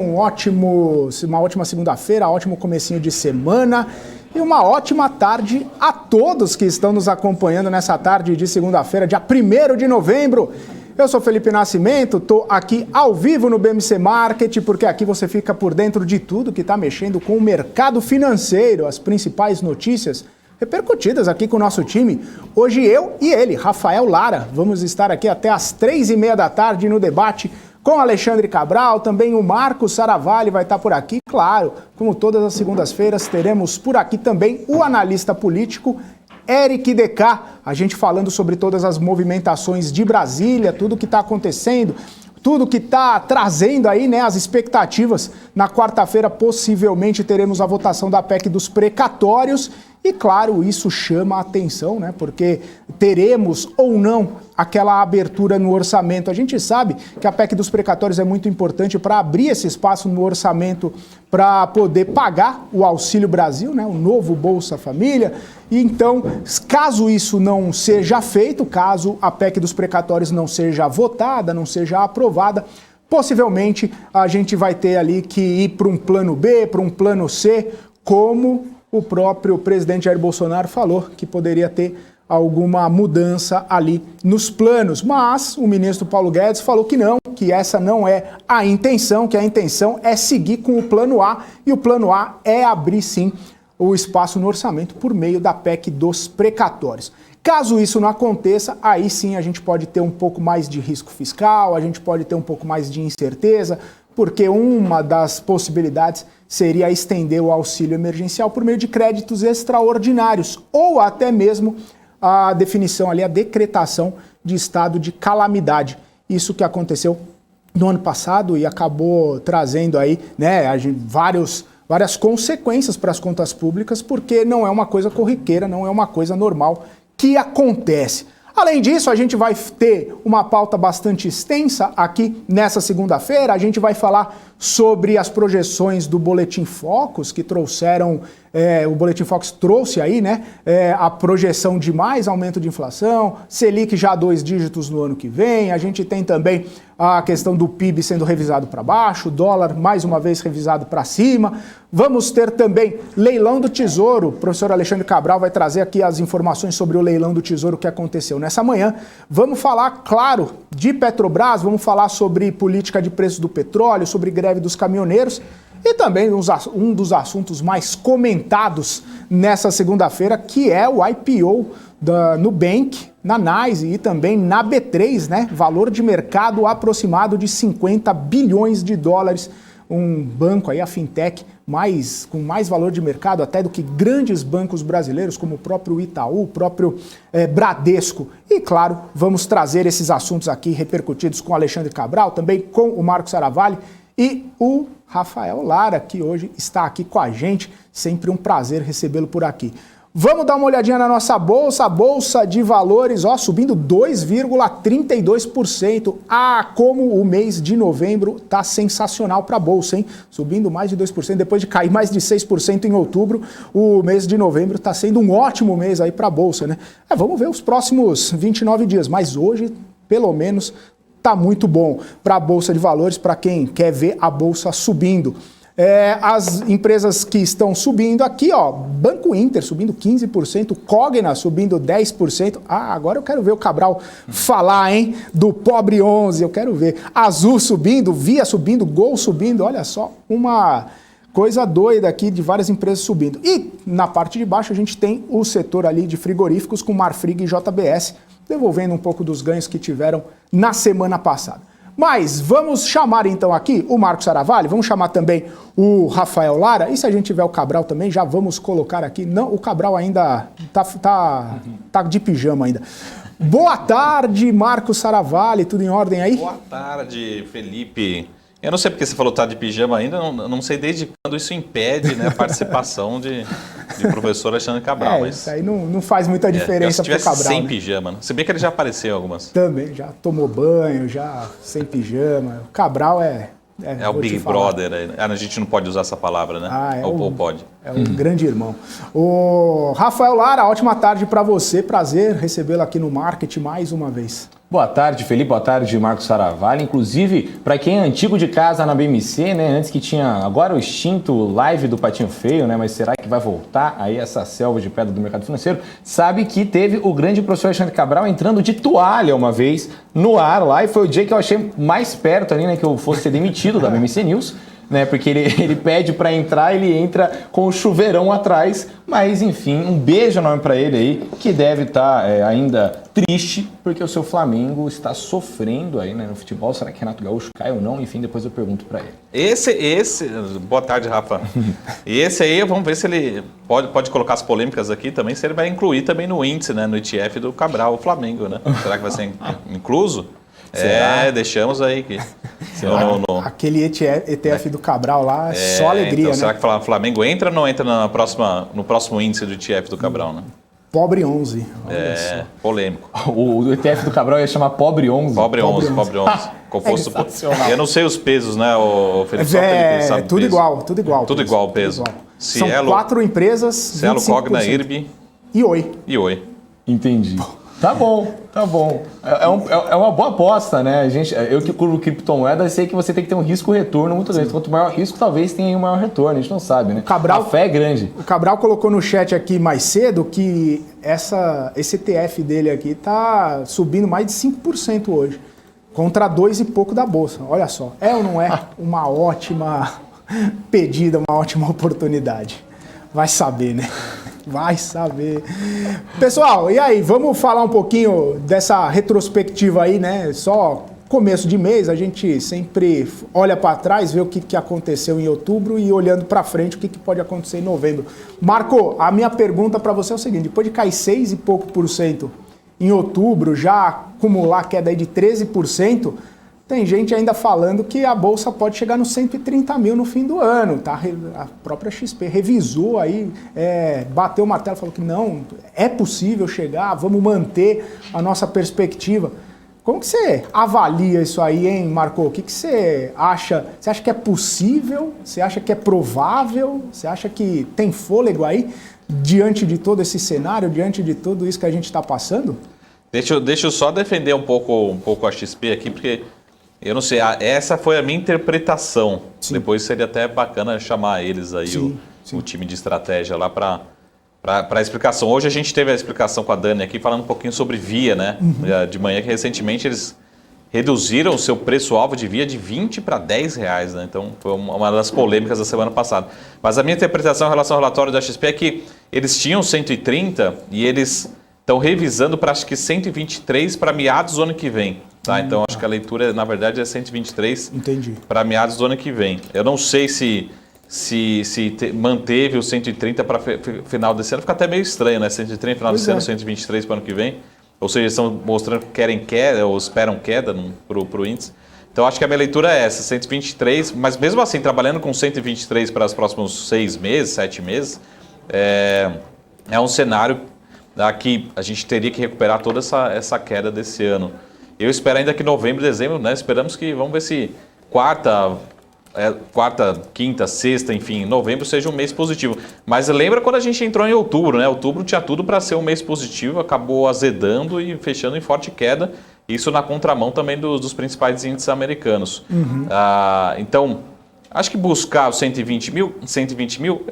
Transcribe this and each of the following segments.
Uma ótima segunda-feira, ótimo comecinho de semana e uma ótima tarde a todos que estão nos acompanhando nessa tarde de segunda-feira, dia 1º de novembro. Eu sou Felipe Nascimento, estou aqui ao vivo no BMC Market, porque aqui você fica por dentro de tudo que está mexendo com o mercado financeiro, as principais notícias repercutidas aqui com o nosso time. Hoje eu e ele, Rafael Lara, vamos estar aqui até às 3h30 da tarde no debate com Alexandre Cabral, também o Marcos Saravalli vai estar por aqui. Claro, como todas as segundas-feiras, teremos por aqui também o analista político Eric DK, a gente falando sobre todas as movimentações de Brasília, tudo que está acontecendo, tudo que está trazendo aí, né, as expectativas. Na quarta-feira, possivelmente, teremos a votação da PEC dos precatórios. E, claro, isso chama a atenção, né? Porque teremos ou não aquela abertura no orçamento. A gente sabe que a PEC dos precatórios é muito importante para abrir esse espaço no orçamento para poder pagar o Auxílio Brasil, né? O novo Bolsa Família. E então, caso isso não seja feito, caso a PEC dos precatórios não seja votada, não seja aprovada, possivelmente a gente vai ter ali que ir para um plano B, para um plano C, como o próprio presidente Jair Bolsonaro falou que poderia ter alguma mudança ali nos planos. Mas o ministro Paulo Guedes falou que não, que essa não é a intenção, que a intenção é seguir com o plano A, e o plano A é abrir sim o espaço no orçamento por meio da PEC dos precatórios. Caso isso não aconteça, aí sim a gente pode ter um pouco mais de risco fiscal, a gente pode ter um pouco mais de incerteza, porque uma das possibilidades seria estender o auxílio emergencial por meio de créditos extraordinários, ou até mesmo a definição ali, a decretação de estado de calamidade. Isso que aconteceu no ano passado e acabou trazendo aí, né, várias consequências para as contas públicas, porque não é uma coisa corriqueira, não é uma coisa normal que acontece. Além disso, a gente vai ter uma pauta bastante extensa aqui nessa segunda-feira. A gente vai falar sobre as projeções do Boletim Focus, que trouxeram, o Boletim Focus trouxe aí, né, a projeção de mais aumento de inflação, Selic já 2 dígitos no ano que vem. A gente tem também a questão do PIB sendo revisado para baixo, o dólar mais uma vez revisado para cima. Vamos ter também leilão do Tesouro. O professor Alexandre Cabral vai trazer aqui as informações sobre o leilão do Tesouro que aconteceu nessa manhã. Vamos falar, claro, de Petrobras, vamos falar sobre política de preços do petróleo, sobre greve dos caminhoneiros e também um dos assuntos mais comentados nessa segunda-feira, que é o IPO da Nubank, na NYSE e também na B3, né? Valor de mercado aproximado de 50 bilhões de dólares. Um banco aí, a fintech, com mais valor de mercado até do que grandes bancos brasileiros, como o próprio Itaú, o próprio Bradesco. E, claro, vamos trazer esses assuntos aqui repercutidos com o Alexandre Cabral, também com o Marcos Saravalli e o Rafael Lara, que hoje está aqui com a gente. Sempre um prazer recebê-lo por aqui. Vamos dar uma olhadinha na nossa bolsa, a Bolsa de Valores, subindo 2,32%. Como o mês de novembro tá sensacional para a Bolsa, hein? Subindo mais de 2%, depois de cair mais de 6% em outubro, o mês de novembro está sendo um ótimo mês aí para a Bolsa, né? Vamos ver os próximos 29 dias, mas hoje, pelo menos, tá muito bom para a Bolsa de Valores, para quem quer ver a Bolsa subindo. As empresas que estão subindo aqui, Banco Inter subindo 15%, Cogna subindo 10%. Agora eu quero ver o Cabral falar, hein, do pobre 11, eu quero ver. Azul subindo, Via subindo, Gol subindo, olha só, uma coisa doida aqui de várias empresas subindo. E na parte de baixo a gente tem o setor ali de frigoríficos com Marfrig e JBS, devolvendo um pouco dos ganhos que tiveram na semana passada. Mas vamos chamar então aqui o Marcos Saravalli, vamos chamar também o Rafael Lara, e se a gente tiver o Cabral também, já vamos colocar aqui. Não, o Cabral ainda tá de pijama ainda. Boa tarde, Marcos Saravalli, tudo em ordem aí? Boa tarde, Felipe. Eu não sei porque você falou que tá de pijama ainda, não sei desde quando isso impede, né, a participação de professor Alexandre Cabral. Mas isso aí não faz muita diferença pro Cabral. Sem, né? pijama, né? Se bem que ele já apareceu algumas. Também, já tomou banho, já sem pijama. O Cabral é o Big Brother, a gente não pode usar essa palavra, né? Ou pode? É um grande irmão. O Rafael Lara, ótima tarde para você. Prazer recebê-lo aqui no Market mais uma vez. Boa tarde, Felipe. Boa tarde, Marcos Saravalli. Inclusive, para quem é antigo de casa na BMC, né? Antes que tinha agora o extinto live do Patinho Feio, né? Mas será que vai voltar aí essa selva de pedra do mercado financeiro? Sabe que teve o grande professor Alexandre Cabral entrando de toalha uma vez no ar lá, e foi o dia que eu achei mais perto ali, né? Que eu fosse ser demitido da BMC News. Né, porque ele pede para entrar, ele entra com o chuveirão atrás, mas enfim, um beijo enorme para ele aí, que deve estar ainda triste, porque o seu Flamengo está sofrendo aí, né, no futebol. Será que Renato Gaúcho cai ou não? Enfim, depois eu pergunto para ele. Boa tarde, Rafa. Esse aí, vamos ver se ele pode colocar as polêmicas aqui também, se ele vai incluir também no índice, né, no ETF do Cabral, o Flamengo, né? Será que vai ser incluso? Será? Deixamos aí que... Aquele ETF do Cabral lá, só alegria, então, né? Será que o Flamengo entra ou não entra no próximo índice do ETF do Cabral, né? Pobre 11. Polêmico. O ETF do Cabral ia chamar Pobre 11. Pobre 11. Composto por... Eu não sei os pesos, né, o Felipe? É tudo igual. Tudo igual o peso. São 4 empresas, Cielo, Cogna, IRB e Oi. Entendi. Tá bom. É uma boa aposta, né? Eu que curvo criptomoedas, sei que você tem que ter um risco-retorno muito grande. Quanto maior o risco, talvez tenha um maior retorno. A gente não sabe, né? A fé é grande. O Cabral colocou no chat aqui mais cedo que esse ETF dele aqui tá subindo mais de 5% hoje. Contra 2 e pouco da Bolsa. Olha só. É ou não é uma ótima pedida, uma ótima oportunidade? Vai saber, né? Vai saber. Pessoal, e aí? Vamos falar um pouquinho dessa retrospectiva aí, né? Só começo de mês, a gente sempre olha para trás, vê o que aconteceu em outubro e olhando para frente, o que pode acontecer em novembro. Marco, a minha pergunta para você é o seguinte: depois de cair 6 e pouco por cento em outubro, já acumular queda aí de 13%, tem gente ainda falando que a Bolsa pode chegar nos 130 mil no fim do ano, tá? A própria XP revisou aí, bateu o martelo, falou que não, é possível chegar, vamos manter a nossa perspectiva. Como que você avalia isso aí, hein, Marco? O que você acha? Você acha que é possível? Você acha que é provável? Você acha que tem fôlego aí, diante de todo esse cenário, diante de tudo isso que a gente está passando? Deixa eu só defender um pouco a XP aqui, porque... Eu não sei, essa foi a minha interpretação. Sim. Depois seria até bacana chamar eles aí, o time de estratégia lá para a explicação. Hoje a gente teve a explicação com a Dani aqui, falando um pouquinho sobre Via, né? De manhã, que recentemente eles reduziram o seu preço-alvo de Via de 20 para 10 reais, né? Então foi uma das polêmicas da semana passada. Mas a minha interpretação em relação ao relatório da XP é que eles tinham 130 e eles estão revisando para acho que 123 para meados do ano que vem. Tá, então acho que a leitura, na verdade, é 123 para meados do ano que vem. Eu não sei se manteve o 130 para final desse ano. Fica até meio estranho, né? 130 final desse ano, 123 para o ano que vem. Ou seja, estão mostrando que querem queda ou esperam queda para o índice. Então acho que a minha leitura é essa, 123. Mas mesmo assim, trabalhando com 123 para os próximos 6 meses, 7 meses, é um cenário que a gente teria que recuperar toda essa queda desse ano. Eu espero ainda que novembro e dezembro, né? Esperamos que, vamos ver se quarta, quinta, sexta, enfim, novembro seja um mês positivo. Mas lembra quando a gente entrou em outubro, né? Outubro tinha tudo para ser um mês positivo, acabou azedando e fechando em forte queda. Isso na contramão também dos principais índices americanos. Então, acho que buscar os 120 mil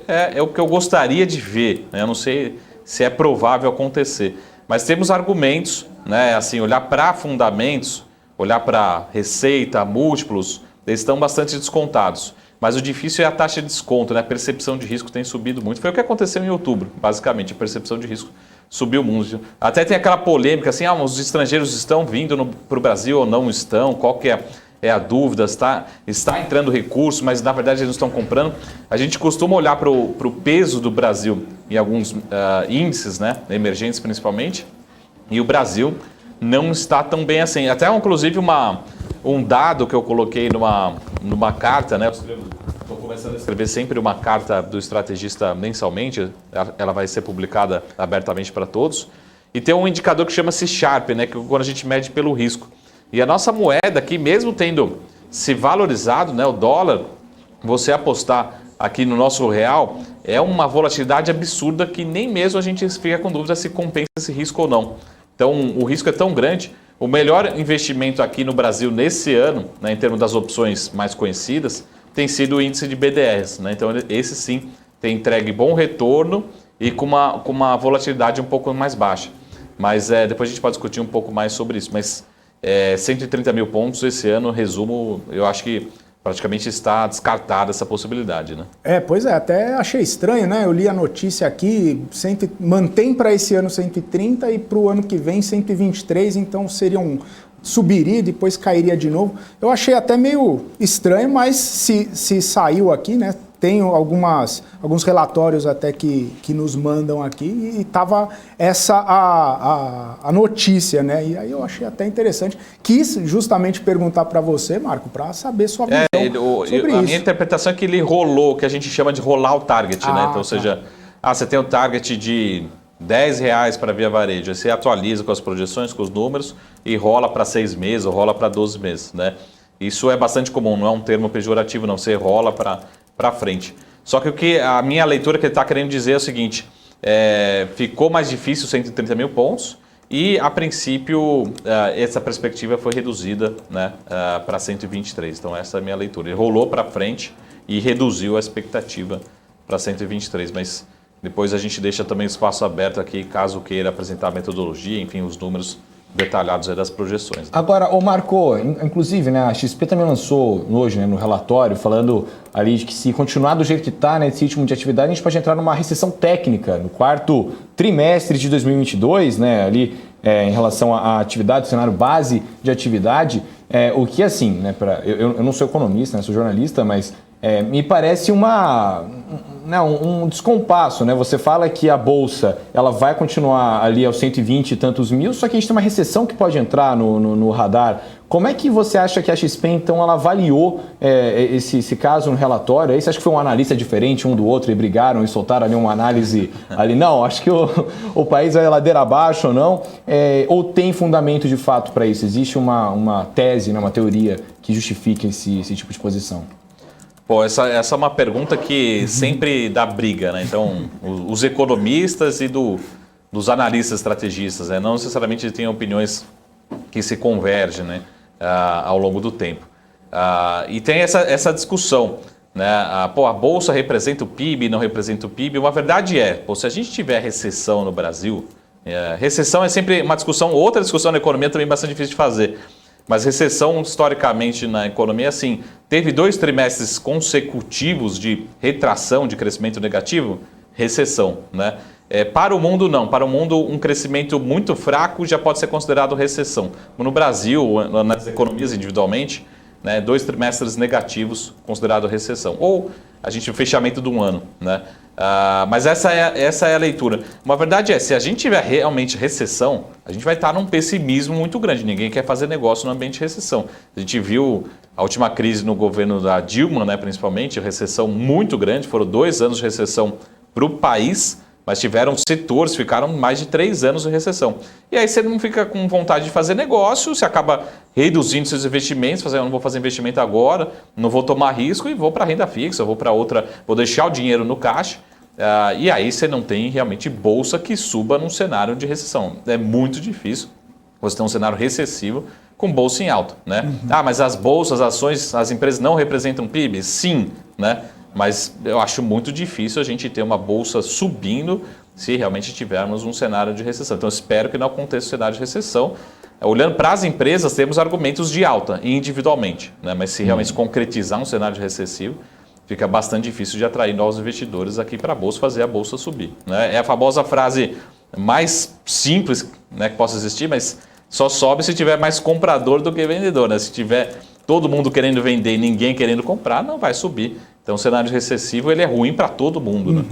é o que eu gostaria de ver, né? Eu não sei se é provável acontecer. Mas temos argumentos, né? Assim, olhar para fundamentos, olhar para receita, múltiplos, eles estão bastante descontados. Mas o difícil é a taxa de desconto, né? A percepção de risco tem subido muito. Foi o que aconteceu em outubro, basicamente. A percepção de risco subiu muito. Até tem aquela polêmica assim, os estrangeiros estão vindo para o Brasil ou não estão? Qual que é a dúvida? Está entrando recurso, mas na verdade eles não estão comprando. A gente costuma olhar para o peso do Brasil em alguns índices, né? Emergentes principalmente, e o Brasil não está tão bem assim. Até inclusive um dado que eu coloquei numa carta, né? Estou começando a escrever sempre uma carta do estrategista mensalmente, ela vai ser publicada abertamente para todos, e tem um indicador que chama-se Sharpe, né? Que é quando a gente mede pelo risco. E a nossa moeda aqui, mesmo tendo se valorizado, né, o dólar, você apostar aqui no nosso real é uma volatilidade absurda que nem mesmo a gente fica com dúvida se compensa esse risco ou não. Então, o risco é tão grande. O melhor investimento aqui no Brasil nesse ano, né, em termos das opções mais conhecidas, tem sido o índice de BDRs. Né? Então, esse sim tem entregue bom retorno e com uma volatilidade um pouco mais baixa. Mas depois a gente pode discutir um pouco mais sobre isso. Mas 130 mil pontos esse ano, resumo, eu acho que praticamente está descartada essa possibilidade, né? Pois é, até achei estranho, né? Eu li a notícia aqui, mantém para esse ano 130 e para o ano que vem 123, então subiria e depois cairia de novo. Eu achei até meio estranho, mas se saiu aqui, né? Tem alguns relatórios até que nos mandam aqui e estava essa a notícia, né? E aí eu achei até interessante. Quis justamente perguntar para você, Marco, para saber sua visão sobre isso. A minha interpretação é que ele rolou, que a gente chama de rolar o target, né? Então, ou seja, você tem o target de R$10 para Via Varejo, aí você atualiza com as projeções, com os números e rola para 6 meses ou rola para 12 meses, né? Isso é bastante comum, não é um termo pejorativo, não. Você rola para frente. Só que a minha leitura que ele está querendo dizer é o seguinte, ficou mais difícil 130 mil pontos e, a princípio, essa perspectiva foi reduzida, né, para 123. Então, essa é a minha leitura. Ele rolou para frente e reduziu a expectativa para 123, mas depois a gente deixa também espaço aberto aqui, caso queira apresentar a metodologia, enfim, os números detalhados aí das projeções. Né? Agora, Marco, inclusive, né, a XP também lançou hoje, né, no relatório, falando ali de que se continuar do jeito que está, né, esse ritmo de atividade, a gente pode entrar numa recessão técnica no quarto trimestre de 2022, né, ali em relação à atividade, o cenário base de atividade, o que assim, né, eu não sou economista, né, sou jornalista, mas me parece um descompasso, né? Você fala que a Bolsa ela vai continuar ali aos 120 e tantos mil, só que a gente tem uma recessão que pode entrar no radar. Como é que você acha que a XP, então, ela avaliou esse caso no relatório? Aí você acha que foi um analista diferente um do outro e brigaram e soltaram ali uma análise ali? Não, acho que o país vai ladeira abaixo ou não? Ou tem fundamento de fato para isso? Existe uma tese, né, uma teoria que justifique esse tipo de posição? Pô, essa é uma pergunta que sempre dá briga, né? Então, os economistas e dos analistas estrategistas, né? Não necessariamente têm opiniões que se convergem, né? Ao longo do tempo. E tem essa discussão, né? A Bolsa representa o PIB, não representa o PIB. Uma verdade se a gente tiver recessão no Brasil, recessão é sempre uma discussão, outra discussão na economia também bastante difícil de fazer. Mas recessão, historicamente, na economia, assim, teve 2 trimestres consecutivos de retração, de crescimento negativo, recessão, né? Para o mundo, não. Para o mundo, um crescimento muito fraco já pode ser considerado recessão. No Brasil, nas economias individualmente, né, 2 trimestres negativos considerado recessão. Ou o fechamento de um ano, né? Mas essa é a leitura. Uma verdade se a gente tiver realmente recessão, a gente vai estar num pessimismo muito grande. Ninguém quer fazer negócio no ambiente de recessão. A gente viu a última crise no governo da Dilma, né, principalmente, recessão muito grande. Foram 2 anos de recessão para o país, mas tiveram setores, ficaram mais de 3 anos de recessão. E aí você não fica com vontade de fazer negócio, você acaba reduzindo seus investimentos, eu não vou fazer investimento agora, não vou tomar risco e vou para renda fixa, vou para outra, vou deixar o dinheiro no caixa. E aí você não tem realmente bolsa que suba num cenário de recessão. É muito difícil você ter um cenário recessivo com bolsa em alta, né? Mas as bolsas, as ações, as empresas não representam PIB? Sim, né? Mas eu acho muito difícil a gente ter uma bolsa subindo se realmente tivermos um cenário de recessão. Então, eu espero que não aconteça um cenário de recessão. Olhando para as empresas, temos argumentos de alta individualmente, né? Mas se realmente concretizar um cenário de recessivo, fica bastante difícil de atrair novos investidores aqui para a Bolsa, fazer a Bolsa subir, né? É a famosa frase mais simples, né, que possa existir, mas só sobe se tiver mais comprador do que vendedor, né? Se tiver todo mundo querendo vender e ninguém querendo comprar, não vai subir. Então, o cenário recessivo ele é ruim para todo mundo, né?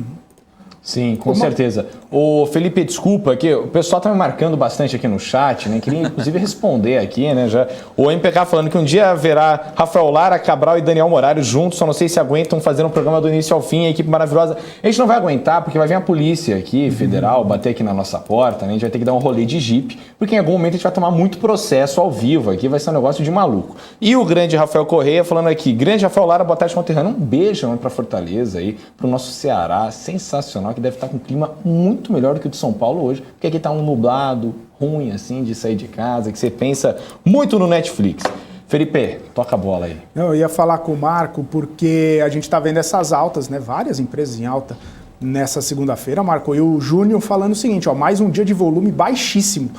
Sim, com certeza. Ô Felipe, desculpa aqui, o pessoal tá me marcando bastante aqui no chat, né? Queria inclusive responder aqui, né? Já. O MPK falando que um dia haverá Rafael Lara, Cabral e Daniel Moraes juntos, só não sei se aguentam fazer um programa do início ao fim, a equipe maravilhosa. A gente não vai aguentar, porque vai vir a polícia aqui, federal, bater aqui na nossa porta, né? A gente vai ter que dar um rolê de jipe, porque em algum momento a gente vai tomar muito processo ao vivo aqui, vai ser um negócio de maluco. E o grande Rafael Correia falando aqui, grande Rafael Lara, boa tarde, conterrâneo. Um beijo, né, pra Fortaleza aí, pro nosso Ceará, sensacional, que deve estar com um clima muito melhor do que o de São Paulo hoje, porque aqui tá um nublado, ruim assim, de sair de casa, que você pensa muito no Netflix. Felipe, toca a bola aí. Eu ia falar com o Marco, porque a gente está vendo essas altas, né? Várias empresas em alta nessa segunda-feira, Marco. E o Júnior falando o seguinte, ó, mais um dia de volume baixíssimo.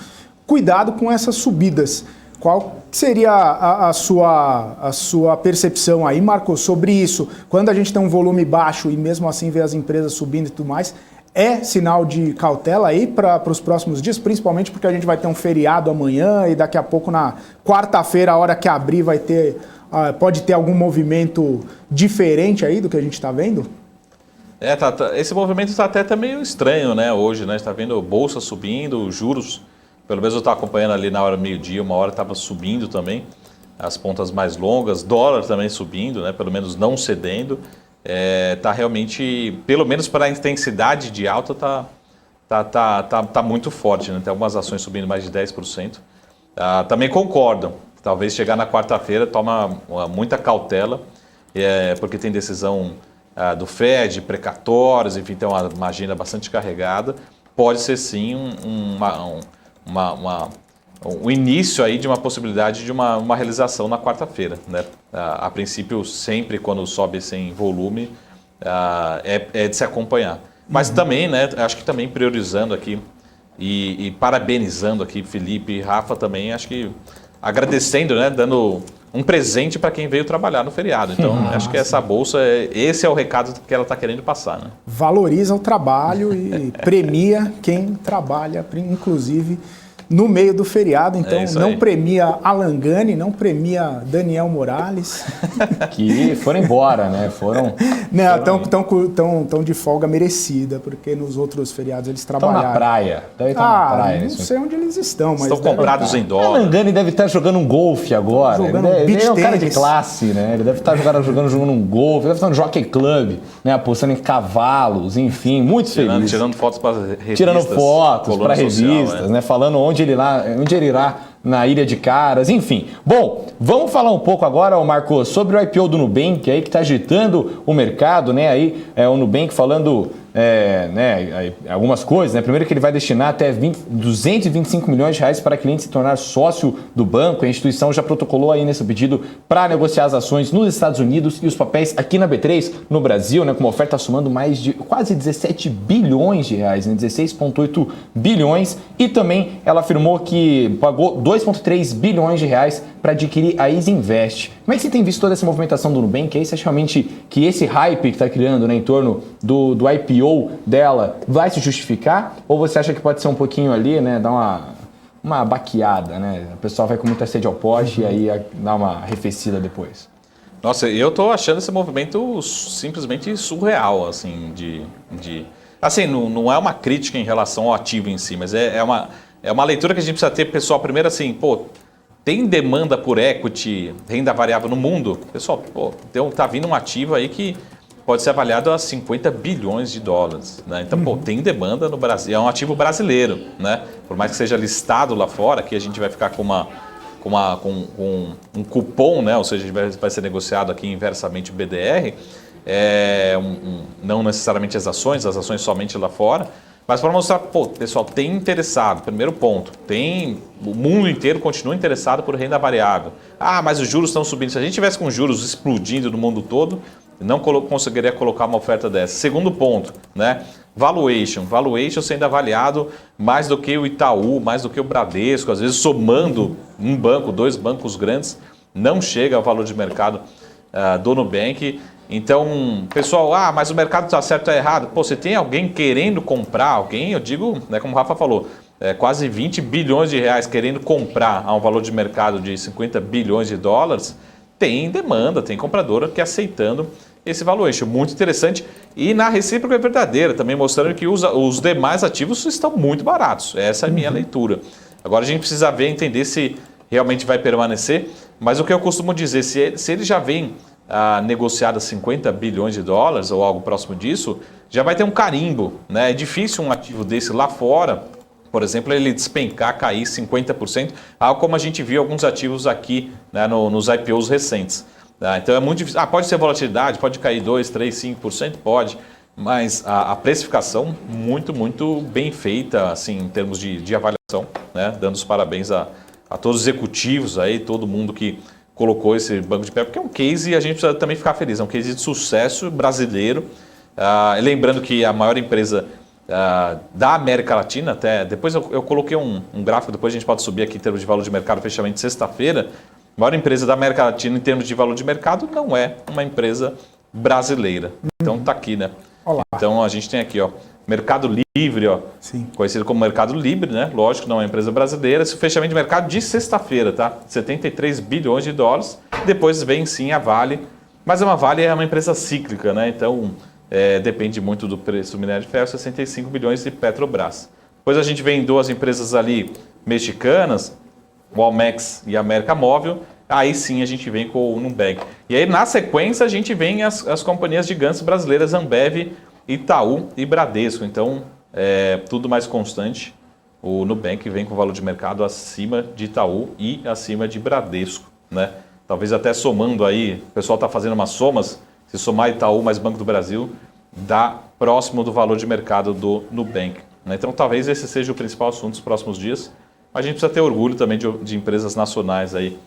Cuidado com essas subidas. Qual seria a sua percepção aí, Marco, sobre isso? Quando a gente tem um volume baixo e mesmo assim vê as empresas subindo e tudo mais, é sinal de cautela aí para os próximos dias, principalmente porque a gente vai ter um feriado amanhã e daqui a pouco na quarta-feira, a hora que abrir, vai ter, pode ter algum movimento diferente aí do que a gente está vendo? Esse movimento está até meio estranho, né, hoje, né? Está vendo bolsa subindo, juros. Pelo menos eu estava acompanhando ali na hora meio-dia, uma hora estava subindo também, as pontas mais longas, dólar também subindo, né? Pelo menos não cedendo. Tá realmente, pelo menos para a intensidade de alta, tá muito forte, né? Tem algumas ações subindo mais de 10%. Também concordo, talvez chegar na quarta-feira toma muita cautela, porque tem decisão do Fed, precatórios, enfim, tem uma agenda bastante carregada. Pode ser sim o início aí de uma possibilidade de uma realização na quarta-feira, né? A princípio, sempre quando sobe sem volume, é de se acompanhar. Mas também, né, acho que também priorizando aqui e parabenizando aqui Felipe e Rafa também, acho que agradecendo, né, dando um presente para quem veio trabalhar no feriado. Então, acho que essa bolsa, esse é o recado que ela está querendo passar, né? Valoriza o trabalho e premia quem trabalha, inclusive no meio do feriado. Então, não premia Alan Gani, não premia Daniel Morales. Que foram embora, né? Estão de folga merecida, porque nos outros feriados eles trabalharam. Estão na praia. Deve estar na praia. Não sei onde eles estão, mas estão comprados em dólar. Alan Gani deve estar jogando um golfe agora. Ele é um cara de classe, né? Ele deve estar jogando um golfe, deve estar no Jockey Club, né? Apostando em cavalos, enfim, muito feliz. Tirando fotos para revistas. Tirando fotos para revistas, né? Falando onde ele irá na Ilha de Caras, enfim. Bom, vamos falar um pouco agora, Marcos, sobre o IPO do Nubank, aí que está agitando o mercado, né? Aí o Nubank falando algumas coisas, né? Primeiro que ele vai destinar até 225 milhões de reais para cliente se tornar sócio do banco. A instituição já protocolou aí nesse pedido para negociar as ações nos Estados Unidos e os papéis aqui na B3 no Brasil, né? Com uma oferta somando mais de quase 17 bilhões de reais, né? 16,8 bilhões. E também ela afirmou que pagou 2,3 bilhões de reais para adquirir a Easy Invest. Como é que você tem visto toda essa movimentação do Nubank? Aí você acha realmente que esse hype que está criando, né, em torno do IPO dela vai se justificar? Ou você acha que pode ser um pouquinho ali, né, dar uma baqueada, né? O pessoal vai com muita sede ao pote e aí dá uma arrefecida depois. Nossa, eu tô achando esse movimento simplesmente surreal, assim, assim, não é uma crítica em relação ao ativo em si, mas é uma leitura que a gente precisa ter, pessoal. Primeiro, assim, tem demanda por equity, renda variável no mundo? Pessoal, então tá vindo um ativo aí que pode ser avaliado a 50 bilhões de dólares, né? Então, tem demanda no Brasil. É um ativo brasileiro, né? Por mais que seja listado lá fora, aqui a gente vai ficar com um cupom, né? Ou seja, vai ser negociado aqui inversamente o BDR, não necessariamente as ações somente lá fora, mas para mostrar, pessoal, tem interessado, primeiro ponto, o mundo inteiro continua interessado por renda variável. Mas os juros estão subindo. Se a gente tivesse com juros explodindo no mundo todo, não conseguiria colocar uma oferta dessa. Segundo ponto, né? Valuation sendo avaliado mais do que o Itaú, mais do que o Bradesco, às vezes somando um banco, dois bancos grandes, não chega ao valor de mercado do Nubank. Então, pessoal, mas o mercado está certo ou errado? Você tem alguém querendo comprar alguém? Eu digo, né, como o Rafa falou, quase 20 bilhões de reais querendo comprar a um valor de mercado de 50 bilhões de dólares, tem demanda, tem compradora que aceitando esse valuation. Muito interessante. E na recíproca é verdadeira, também mostrando que os demais ativos estão muito baratos. Essa é a minha leitura. Agora a gente precisa ver, entender se realmente vai permanecer. Mas o que eu costumo dizer, se ele já vem negociado a 50 bilhões de dólares ou algo próximo disso, já vai ter um carimbo, né? É difícil um ativo desse lá fora, por exemplo, ele despencar, cair 50%, algo como a gente viu alguns ativos aqui, né, nos IPOs recentes. Então é muito difícil. Pode ser volatilidade, pode cair 2%, 3%, 5%, pode, mas a precificação muito, muito bem feita, assim, em termos de avaliação, né? Dando os parabéns a todos os executivos aí, todo mundo que colocou esse banco de pé, porque é um case e a gente precisa também ficar feliz, é um case de sucesso brasileiro. Lembrando que a maior empresa da América Latina, até depois eu coloquei um gráfico, depois a gente pode subir aqui em termos de valor de mercado, fechamento de sexta-feira. A maior empresa da América Latina em termos de valor de mercado não é uma empresa brasileira. Então tá aqui, né? Olá. Então a gente tem aqui, ó, Mercado Livre, ó, conhecido como Mercado Livre, né? Lógico, não é uma empresa brasileira. Esse fechamento de mercado de sexta-feira, tá? 73 bilhões de dólares. Depois vem sim a Vale, mas a Vale é uma empresa cíclica, né? Então depende muito do preço do minério de ferro, 65 bilhões de Petrobras. Depois a gente vem duas empresas ali mexicanas, o Almex e a América Móvel. Aí sim a gente vem com o Nubank. E aí na sequência a gente vem as companhias gigantes brasileiras, Ambev, Itaú e Bradesco. Então tudo mais constante. O Nubank vem com valor de mercado acima de Itaú e acima de Bradesco, né? Talvez até somando aí, o pessoal está fazendo umas somas, se somar Itaú mais Banco do Brasil, dá próximo do valor de mercado do Nubank, né? Então talvez esse seja o principal assunto dos próximos dias. A gente precisa ter orgulho também de empresas nacionais aí,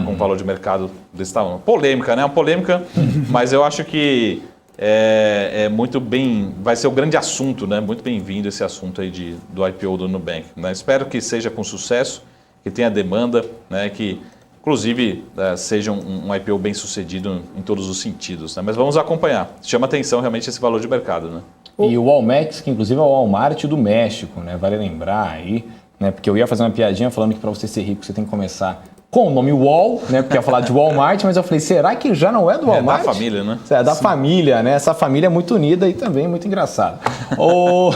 com valor de mercado desse tamanho. Polêmica, né? Uma polêmica, mas eu acho que é muito bem, vai ser um grande assunto, né? Muito bem-vindo esse assunto aí do IPO do Nubank, né? Espero que seja com sucesso, que tenha demanda, né? Que inclusive seja um IPO bem sucedido em todos os sentidos, né? Mas vamos acompanhar. Chama atenção realmente esse valor de mercado, né? E o Walmex, que inclusive é o Walmart do México, né? Vale lembrar aí, né? Porque eu ia fazer uma piadinha falando que para você ser rico você tem que começar com o nome Wall, né? Porque ia falar de Walmart, mas eu falei, será que já não é do Walmart? É da família, né? É da família, né? Essa família é muito unida e também muito engraçada. Ô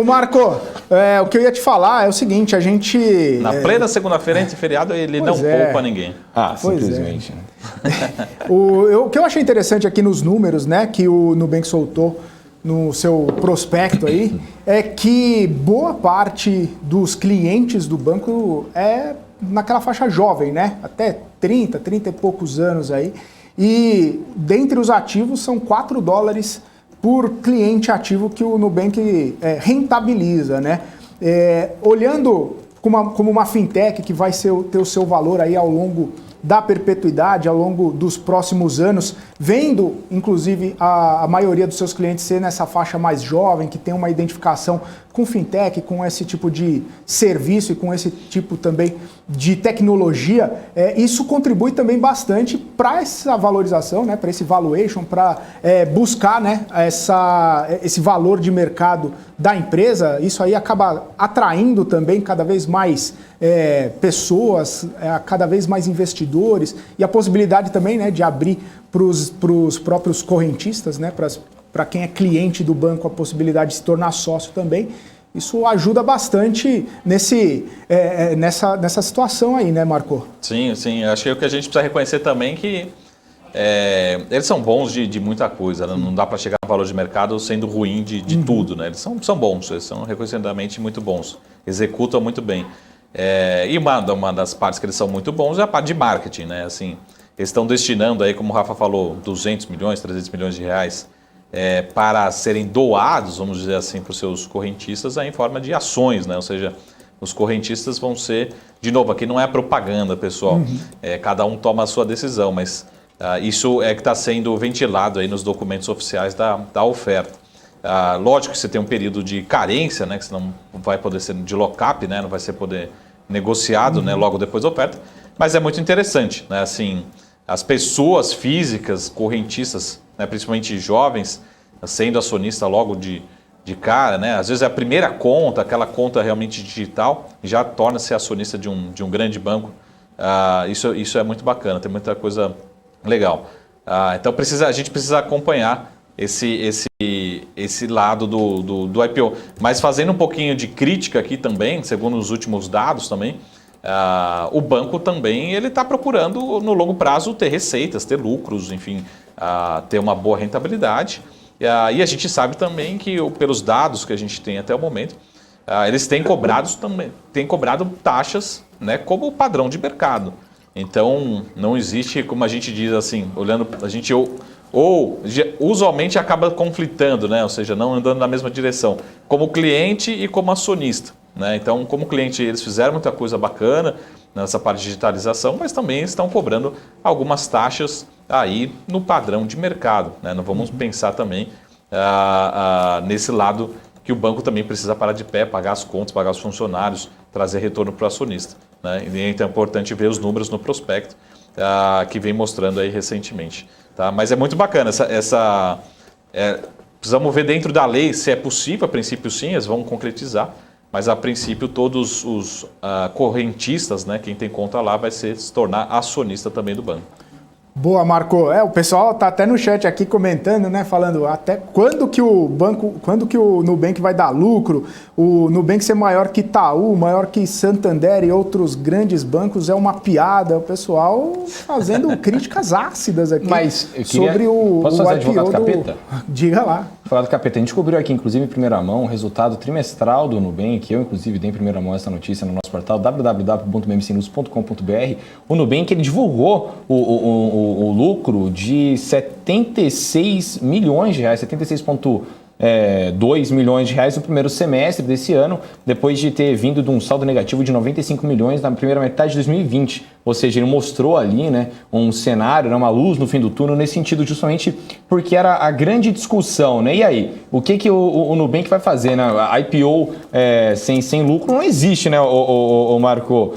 Marco, o que eu ia te falar é o seguinte, a gente... Na plena segunda-feira, entre feriado, ele não poupa ninguém. Simplesmente. O que eu achei interessante aqui nos números, né, que o Nubank soltou no seu prospecto aí, é que boa parte dos clientes do banco é naquela faixa jovem, né? Até 30 e poucos anos aí. E dentre os ativos são $4 por cliente ativo que o Nubank rentabiliza, né? Olhando como uma fintech que vai ter o seu valor aí ao longo da perpetuidade, ao longo dos próximos anos, vendo, inclusive, a maioria dos seus clientes ser nessa faixa mais jovem, que tem uma identificação com fintech, com esse tipo de serviço e com esse tipo também de tecnologia, isso contribui também bastante para essa valorização, né, para esse valuation, para buscar, né, esse valor de mercado da empresa. Isso aí acaba atraindo também cada vez mais pessoas, cada vez mais investidores, e a possibilidade também, né, de abrir para os próprios correntistas, né, para quem é cliente do banco, a possibilidade de se tornar sócio também. Isso ajuda bastante nessa situação aí, né, Marco? Sim. Acho que o que a gente precisa reconhecer também é que eles são bons de muita coisa, né? Não dá para chegar no valor de mercado sendo ruim de tudo, né? Eles são bons, eles são reconhecidamente muito bons, executam muito bem. E uma das partes que eles são muito bons é a parte de marketing, né? Assim, eles estão destinando aí, como o Rafa falou, 200 milhões, 300 milhões de reais para serem doados, vamos dizer assim, para os seus correntistas em forma de ações, né? Ou seja, os correntistas vão ser, de novo, aqui não é propaganda, pessoal, cada um toma a sua decisão, mas isso é que está sendo ventilado aí nos documentos oficiais da oferta. Lógico que você tem um período de carência, né? Que você não vai poder ser de lock-up, né? Não vai ser poder negociado, né? Logo depois da oferta, mas é muito interessante, né? Assim, as pessoas físicas, correntistas, né, principalmente jovens, sendo acionista logo de cara, né? Às vezes é a primeira conta, aquela conta realmente digital, já torna-se acionista de um grande banco. Isso é muito bacana, tem muita coisa legal. Então a gente precisa acompanhar esse lado do IPO. Mas fazendo um pouquinho de crítica aqui também, segundo os últimos dados também, o banco também ele está procurando no longo prazo ter receitas, ter lucros, enfim, ter uma boa rentabilidade. E a gente sabe também que pelos dados que a gente tem até o momento, eles têm cobrado taxas, né, como padrão de mercado. Então não existe, como a gente diz assim, olhando, a gente ou usualmente acaba conflitando, né? Ou seja, não andando na mesma direção, como cliente e como acionista, né? Então, como cliente, eles fizeram muita coisa bacana nessa parte de digitalização, mas também estão cobrando algumas taxas aí no padrão de mercado, né? Não vamos pensar também nesse lado que o banco também precisa parar de pé, pagar as contas, pagar os funcionários, trazer retorno para o acionista, né? E então é importante ver os números no prospecto que vem mostrando aí recentemente. Tá? Mas é muito bacana precisamos ver dentro da lei se é possível, a princípio sim, eles vão concretizar, mas a princípio todos os correntistas, né, quem tem conta lá, vai se tornar acionista também do banco. Boa, Marco. O pessoal tá até no chat aqui comentando, né, falando até quando que o Nubank vai dar lucro, o Nubank ser maior que Itaú, maior que Santander e outros grandes bancos é uma piada. O pessoal fazendo críticas ácidas aqui. Mas sobre o posso fazer IPO advogado capeta? Diga lá. Falar do capeta, a gente descobriu aqui, inclusive em primeira mão, o resultado trimestral do Nubank. Eu, inclusive, dei em primeira mão essa notícia no nosso portal www.bbcnews.com.br. O Nubank ele divulgou o lucro de 76 milhões de reais, 76,2 milhões de reais no primeiro semestre desse ano, depois de ter vindo de um saldo negativo de 95 milhões na primeira metade de 2020. Ou seja, ele mostrou ali, né, um cenário, uma luz no fim do túnel, nesse sentido justamente porque era a grande discussão, né? E aí, o que o Nubank vai fazer, né? A IPO sem lucro não existe, né, o Marco?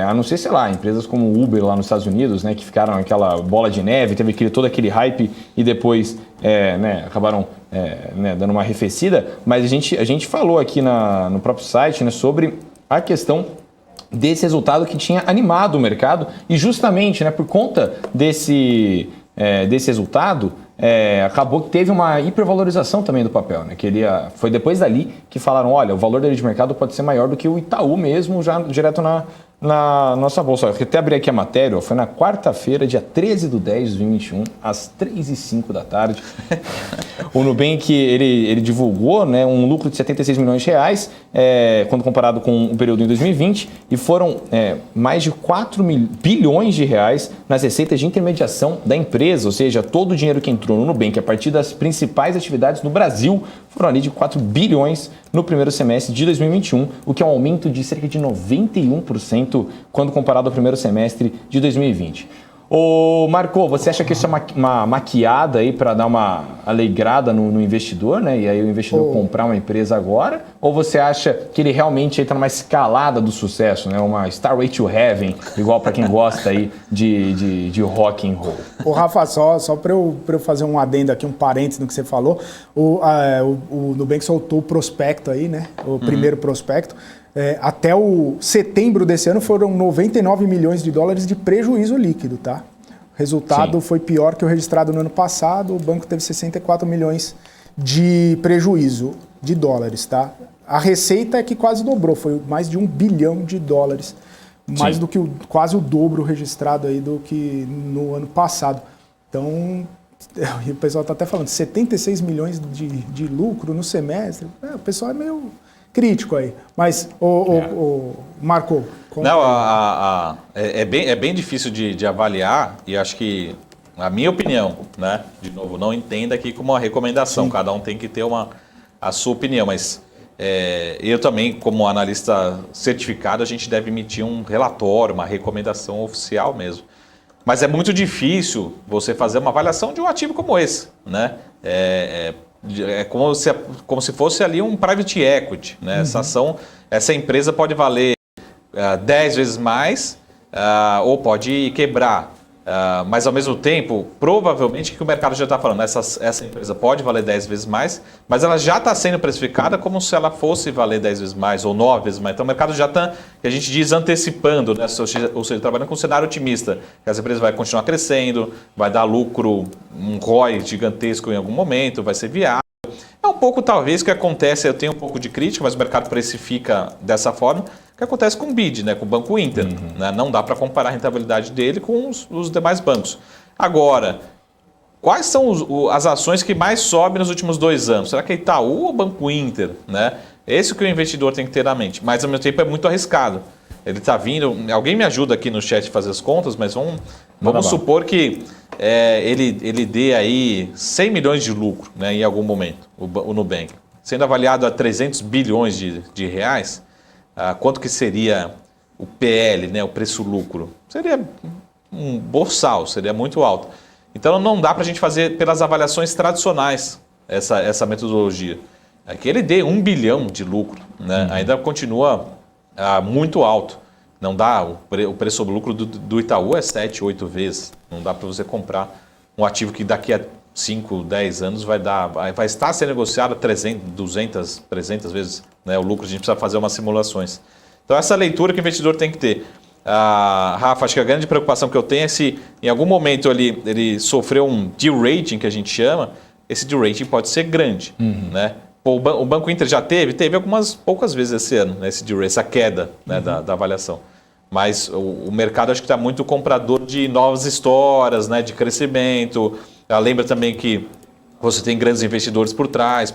A não ser, sei lá, empresas como o Uber lá nos Estados Unidos, né, que ficaram aquela bola de neve, teve todo aquele hype e depois acabaram dando uma arrefecida. Mas a gente falou aqui no próprio site, né, sobre a questão desse resultado que tinha animado o mercado e justamente, né, por conta desse resultado, acabou que teve uma hipervalorização também do papel, né? Foi depois dali que falaram, olha, o valor dele de mercado pode ser maior do que o Itaú mesmo, já direto na nossa bolsa. Eu até abri aqui a matéria, foi na quarta-feira, dia 13/10 de 2021, às 3h05 da tarde. O Nubank, ele divulgou, né, um lucro de 76 milhões de reais, quando comparado com o período em 2020, e foram mais de 4 bilhões de reais nas receitas de intermediação da empresa, ou seja, todo o dinheiro que entrou no Nubank a partir das principais atividades no Brasil foram ali de 4 bilhões no primeiro semestre de 2021, o que é um aumento de cerca de 91% quando comparado ao primeiro semestre de 2020. Ô Marco, você acha que isso é uma maquiada aí para dar uma alegrada no investidor, né? E aí o investidor comprar uma empresa agora? Ou você acha que ele realmente está numa escalada do sucesso, né? Uma Starway to Heaven, igual para quem gosta aí de rock and roll? Ô Rafa, só para eu fazer um adendo aqui, um parênteses no que você falou, o Nubank soltou o prospecto aí, né? O primeiro prospecto. Até o setembro desse ano foram 99 milhões de dólares de prejuízo líquido, tá? O resultado foi pior que o registrado no ano passado, o banco teve 64 milhões de prejuízo de dólares, tá? A receita é que quase dobrou, foi mais de 1 bilhão de dólares, mais do que quase o dobro registrado aí do que no ano passado. Então, o pessoal está até falando, 76 milhões de lucro no semestre, o pessoal é meio crítico aí, mas Marco... Não, é bem difícil de avaliar e acho que, a minha opinião, né, de novo, não entenda aqui como uma recomendação, cada um tem que ter a sua opinião, mas eu também, como analista certificado, a gente deve emitir um relatório, uma recomendação oficial mesmo. Mas é muito difícil você fazer uma avaliação de um ativo como esse, né? É como se fosse ali um private equity, né? Essa empresa pode valer 10 vezes mais ou pode quebrar. Mas ao mesmo tempo, provavelmente que o mercado já está falando, essa empresa pode valer 10 vezes mais, mas ela já está sendo precificada como se ela fosse valer 10 vezes mais ou 9 vezes mais. Então o mercado já está, que a gente diz, antecipando, né? Ou seja, trabalhando com um cenário otimista, que essa empresa vai continuar crescendo, vai dar lucro, um ROI gigantesco em algum momento, vai ser viável. É um pouco, talvez, que acontece, eu tenho um pouco de crítica, mas o mercado precifica dessa forma, que acontece com o BID, né, com o Banco Inter. Né? Não dá para comparar a rentabilidade dele com os demais bancos. Agora, quais são as ações que mais sobem nos últimos 2 anos? Será que é Itaú ou Banco Inter? Né? Esse que o investidor tem que ter na mente. Mas, ao mesmo tempo, é muito arriscado. Ele está vindo... Alguém me ajuda aqui no chat a fazer as contas, mas vamos supor que ele dê aí 100 milhões de lucro, né, em algum momento, o Nubank. Sendo avaliado a 300 bilhões de reais, quanto que seria o PL, né, o preço-lucro? Seria um boçal, seria muito alto. Então não dá para a gente fazer pelas avaliações tradicionais essa metodologia. Que ele dê 1 bilhão de lucro, né, ainda continua muito alto. Não dá, o preço sobre lucro do Itaú é 7, 8 vezes. Não dá para você comprar um ativo que daqui a 5, 10 anos vai estar sendo negociado a 300, 200, 300 vezes, né, o lucro. A gente precisa fazer umas simulações. Então essa leitura que o investidor tem que ter. Rafa, acho que a grande preocupação que eu tenho é se em algum momento ele sofreu um de-rating, que a gente chama, esse de-rating pode ser grande, né? O Banco Inter já teve algumas poucas vezes esse ano, né, essa queda, né, da avaliação. Mas o mercado acho que está muito comprador de novas histórias, né, de crescimento. Lembra também que você tem grandes investidores por trás.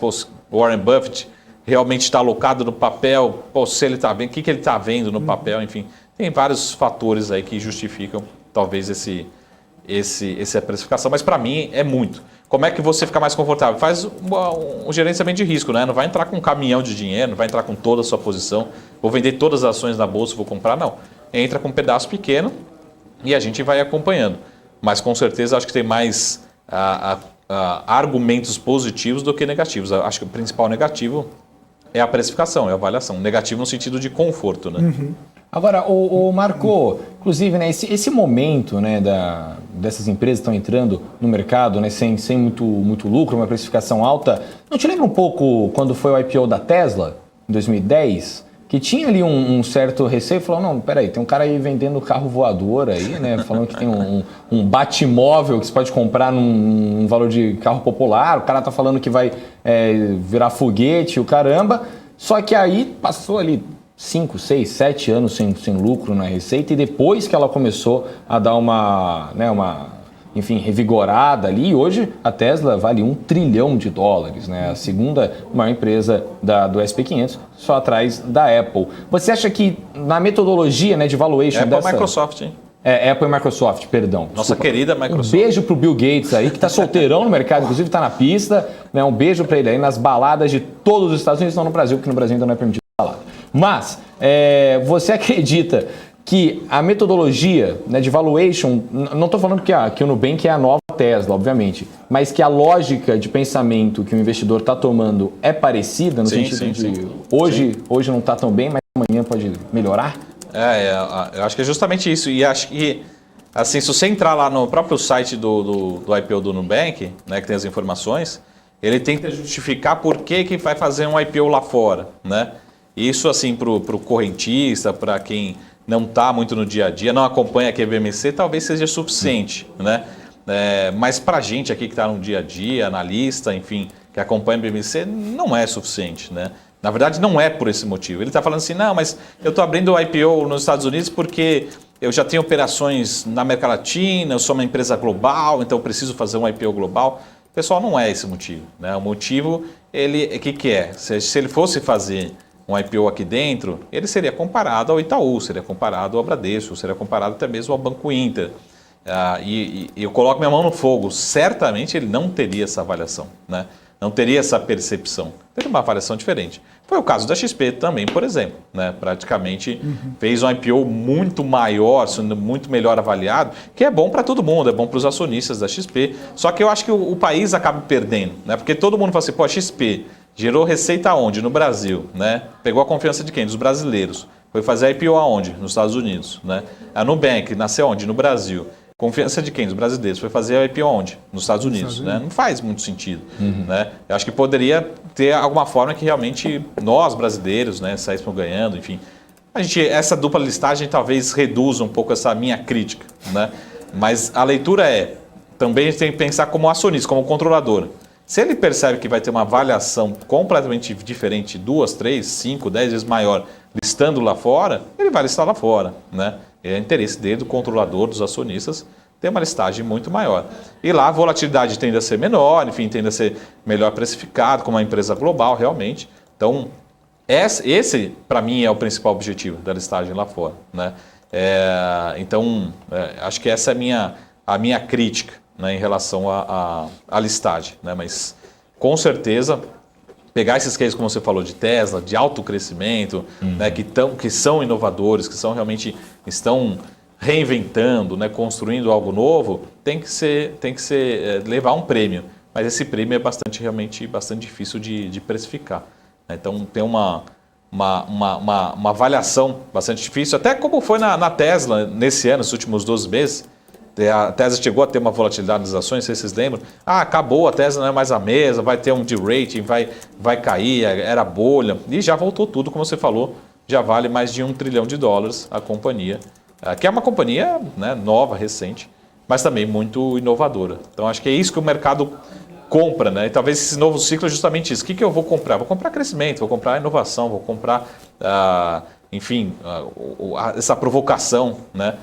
Warren Buffett realmente está alocado no papel. Se ele está vendo, o que ele está vendo no papel? Enfim, tem vários fatores aí que justificam talvez essa precificação. Mas para mim é muito. Como é que você fica mais confortável? Faz um gerenciamento de risco, né? Não vai entrar com um caminhão de dinheiro, não vai entrar com toda a sua posição. Vou vender todas as ações na bolsa, vou comprar, não. Entra com um pedaço pequeno e a gente vai acompanhando. Mas com certeza acho que tem mais argumentos positivos do que negativos. Acho que o principal negativo é a precificação, é a avaliação. Negativo no sentido de conforto, né? Agora, o Marco, inclusive, né, esse momento, né, dessas empresas que estão entrando no mercado, né, sem muito lucro, uma precificação alta, não te lembra um pouco quando foi o IPO da Tesla, em 2010? Que tinha ali um certo receio, falou, não, peraí, tem um cara aí vendendo carro voador aí, né, falando que tem um Batmóvel que você pode comprar num valor de carro popular, o cara tá falando que vai virar foguete, o caramba, só que aí passou ali 5, 6, 7 anos sem lucro na receita e depois que ela começou a dar uma revigorada ali, hoje a Tesla vale $1 trilhão, né? A segunda maior empresa do S&P 500, só atrás da Apple. Você acha que na metodologia, né, de valuation Apple Microsoft, hein? Apple e Microsoft, perdão. Nossa querida Microsoft. Um beijo pro Bill Gates aí, que tá solteirão no mercado, inclusive tá na pista, né? Um beijo para ele aí nas baladas de todos os Estados Unidos, não no Brasil, porque no Brasil ainda não é permitido balada. Mas, você acredita que a metodologia, né, de valuation, não estou falando que o Nubank é a nova Tesla, obviamente, mas que a lógica de pensamento que o investidor está tomando é parecida, no sentido de hoje não está tão bem, mas amanhã pode melhorar? Eu acho que é justamente isso. E acho que, assim, se você entrar lá no próprio site do IPO do Nubank, né, que tem as informações, ele tenta justificar por que vai fazer um IPO lá fora, né? Isso, assim, para o correntista, para quem não está muito no dia a dia, não acompanha aqui a BMC, talvez seja suficiente, né? Mas para a gente aqui que está no dia a dia, analista, enfim, que acompanha a BMC, não é suficiente, né? Na verdade, não é por esse motivo. Ele está falando assim, não, mas eu estou abrindo o IPO nos Estados Unidos porque eu já tenho operações na América Latina, eu sou uma empresa global, então eu preciso fazer um IPO global. Pessoal, não é esse o motivo, né? O motivo, que é? Se ele fosse fazer um IPO aqui dentro, ele seria comparado ao Itaú, seria comparado ao Bradesco, seria comparado até mesmo ao Banco Inter. E eu coloco minha mão no fogo, certamente ele não teria essa avaliação, né? Não teria essa percepção, teria uma avaliação diferente. Foi o caso da XP também, por exemplo, né? Praticamente fez um IPO muito maior, sendo muito melhor avaliado, que é bom para todo mundo, é bom para os acionistas da XP, só que eu acho que o país acaba perdendo, né? Porque todo mundo fala assim, pô, a XP gerou receita aonde? No Brasil, né? Pegou a confiança de quem? Dos brasileiros. Foi fazer IPO aonde? Nos Estados Unidos, né? A Nubank nasceu onde? No Brasil. Confiança de quem? Dos brasileiros. Foi fazer a IPO onde? Nos Estados Unidos. Né? Não faz muito sentido. Né? Eu acho que poderia ter alguma forma que realmente nós, brasileiros, né, saíssemos ganhando, enfim. Essa dupla listagem talvez reduza um pouco essa minha crítica. Né? Mas a leitura também a gente tem que pensar como acionista, como controlador. Se ele percebe que vai ter uma avaliação completamente diferente, 2, 3, 5, 10 vezes maior, listando lá fora, ele vai listar lá fora. Né? É interesse dele, do controlador, dos acionistas, ter uma listagem muito maior. E lá a volatilidade tende a ser menor, enfim, tende a ser melhor precificado, como uma empresa global, realmente. Então, esse para mim, é o principal objetivo da listagem lá fora. Né? Acho que essa é a minha crítica, né, em relação à listagem. Né? Mas, com certeza, pegar esses cases, como você falou, de Tesla, de alto crescimento, né, que são inovadores, que realmente estão reinventando, né, construindo algo novo, tem que levar um prêmio. Mas esse prêmio é realmente bastante difícil de precificar. Né? Então tem uma avaliação bastante difícil, até como foi na Tesla nesse ano, nos últimos 12 meses. A Tesla chegou a ter uma volatilidade das ações, se vocês lembram. Acabou, a Tesla não é mais a mesma, vai ter um de-rating, vai cair, era bolha. E já voltou tudo, como você falou, já vale mais de $1 trilhão a companhia. Que é uma companhia, né, nova, recente, mas também muito inovadora. Então acho que é isso que o mercado compra. Né? E talvez esse novo ciclo é justamente isso. O que eu vou comprar? Vou comprar crescimento, vou comprar inovação, vou comprar, essa provocação, né?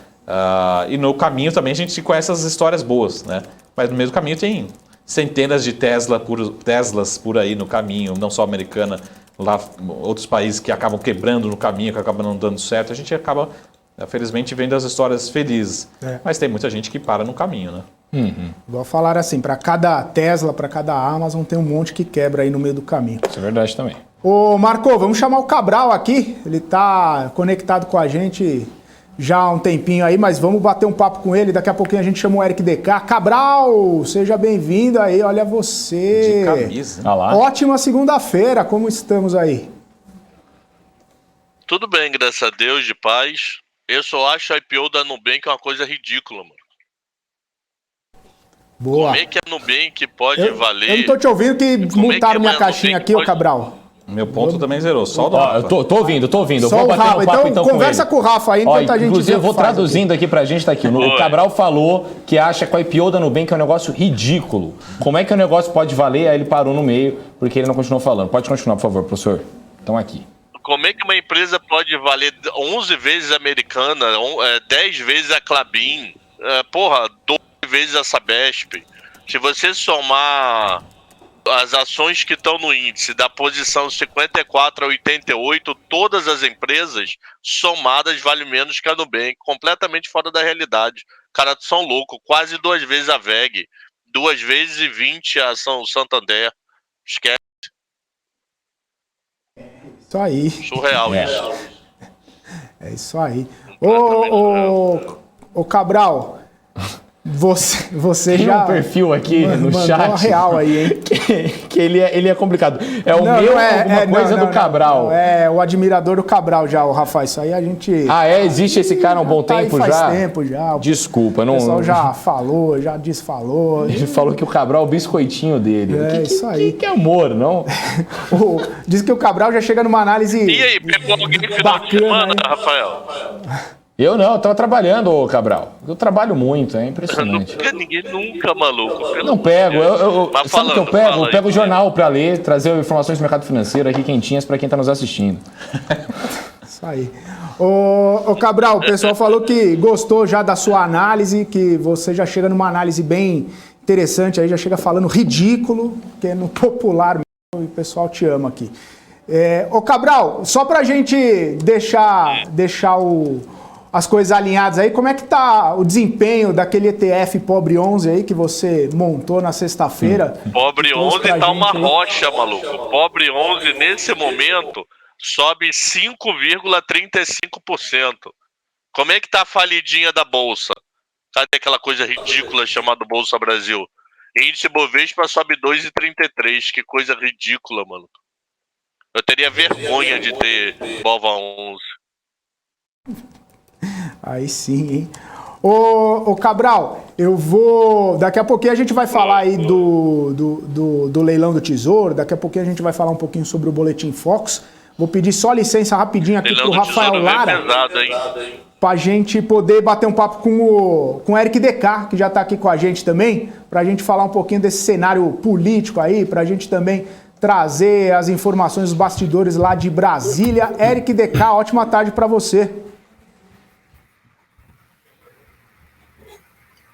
E no caminho também a gente conhece as histórias boas, né? Mas no meio do caminho tem centenas de Teslas por aí no caminho, não só americana, lá outros países que acabam quebrando no caminho, que acabam não dando certo. A gente acaba, felizmente, vendo as histórias felizes. Mas tem muita gente que para no caminho, né? Igual falaram assim, para cada Tesla, para cada Amazon, tem um monte que quebra aí no meio do caminho. Isso é verdade também. Ô Marco, vamos chamar o Cabral aqui. Ele está conectado com a gente já há um tempinho aí, mas vamos bater um papo com ele. Daqui a pouquinho a gente chama o Eric DK. Cabral, seja bem-vindo aí, olha você. De camisa. Ah lá. Ótima segunda-feira, como estamos aí? Tudo bem, graças a Deus, de paz. Eu só acho a IPO da Nubank uma coisa ridícula, mano. Boa. Como é que a Nubank pode valer... Eu não tô te ouvindo que mutaram minha caixinha aqui, ô Cabral. Meu ponto também zerou, só o do Rafa. Eu tô ouvindo. Só Vou o bater Rafa. um papo Então com conversa ele. com o Rafa aí, enquanto a gente... Inclusive, eu vou traduzindo aqui pra gente, tá aqui. O Cabral falou que acha que a IPO da Nubank é um negócio ridículo. Como é que o negócio pode valer? Aí ele parou no meio, porque ele não continuou falando. Pode continuar, por favor, professor. Então aqui. Como é que uma empresa pode valer 11 vezes a Americana, 10 vezes a Klabin, 12 vezes a Sabesp? Se você somar as ações que estão no índice da posição 54 a 88, todas as empresas somadas valem menos que a Nubank, completamente fora da realidade. Caras são loucos, quase 2 vezes a VEG, 2 vezes e 20 a São Santander. Esquece. Isso aí. Surreal isso. É isso aí. Ô Cabral, você Tem já... um perfil aqui no mandou chat. uma real aí, hein? que ele é complicado. É o meu alguma coisa do Cabral. Não, é o admirador do Cabral já, o Rafa. Isso aí a gente... Existe esse cara há um bom tempo já? Faz tempo já. Desculpa, não... O pessoal já falou, já desfalou. Ele falou que o Cabral é o biscoitinho dele. Isso aí. Que amor, não? Diz que o Cabral já chega numa análise... E aí, pegou alguém no final de semana, Rafael? Eu não, eu tava trabalhando, ô Cabral. Eu trabalho muito, é impressionante. Ninguém nunca, maluco. Não pego, sabe o que eu pego? Eu pego o aí, jornal pra ler, trazer informações do mercado financeiro aqui quentinhas pra quem tá nos assistindo. Isso aí. Ô Cabral, o pessoal falou que gostou já da sua análise, que você já chega numa análise bem interessante, aí já chega falando ridículo, que é no popular mesmo, e o pessoal te ama aqui. Ô Cabral, só pra gente deixar as coisas alinhadas aí, como é que tá o desempenho daquele ETF Pobre 11 aí que você montou na sexta-feira? Pobre 11 tá uma rocha, maluco. Pobre 11 nesse momento sobe 5,35%. Como é que tá a falidinha da Bolsa? Cadê aquela coisa ridícula chamada Bolsa Brasil? Índice Bovespa sobe 2,33%. Que coisa ridícula, maluco. Eu teria vergonha de ter Bova 11. Aí sim, hein? Ô Cabral, daqui a pouquinho a gente vai falar aí do leilão do Tesouro, daqui a pouquinho a gente vai falar um pouquinho sobre o Boletim Focus. Vou pedir só licença rapidinho aqui pro Rafael Lara, pra gente poder bater um papo com o Eric DK, que já tá aqui com a gente também, pra gente falar um pouquinho desse cenário político aí, pra gente também trazer as informações dos bastidores lá de Brasília. Eric DK, ótima tarde pra você.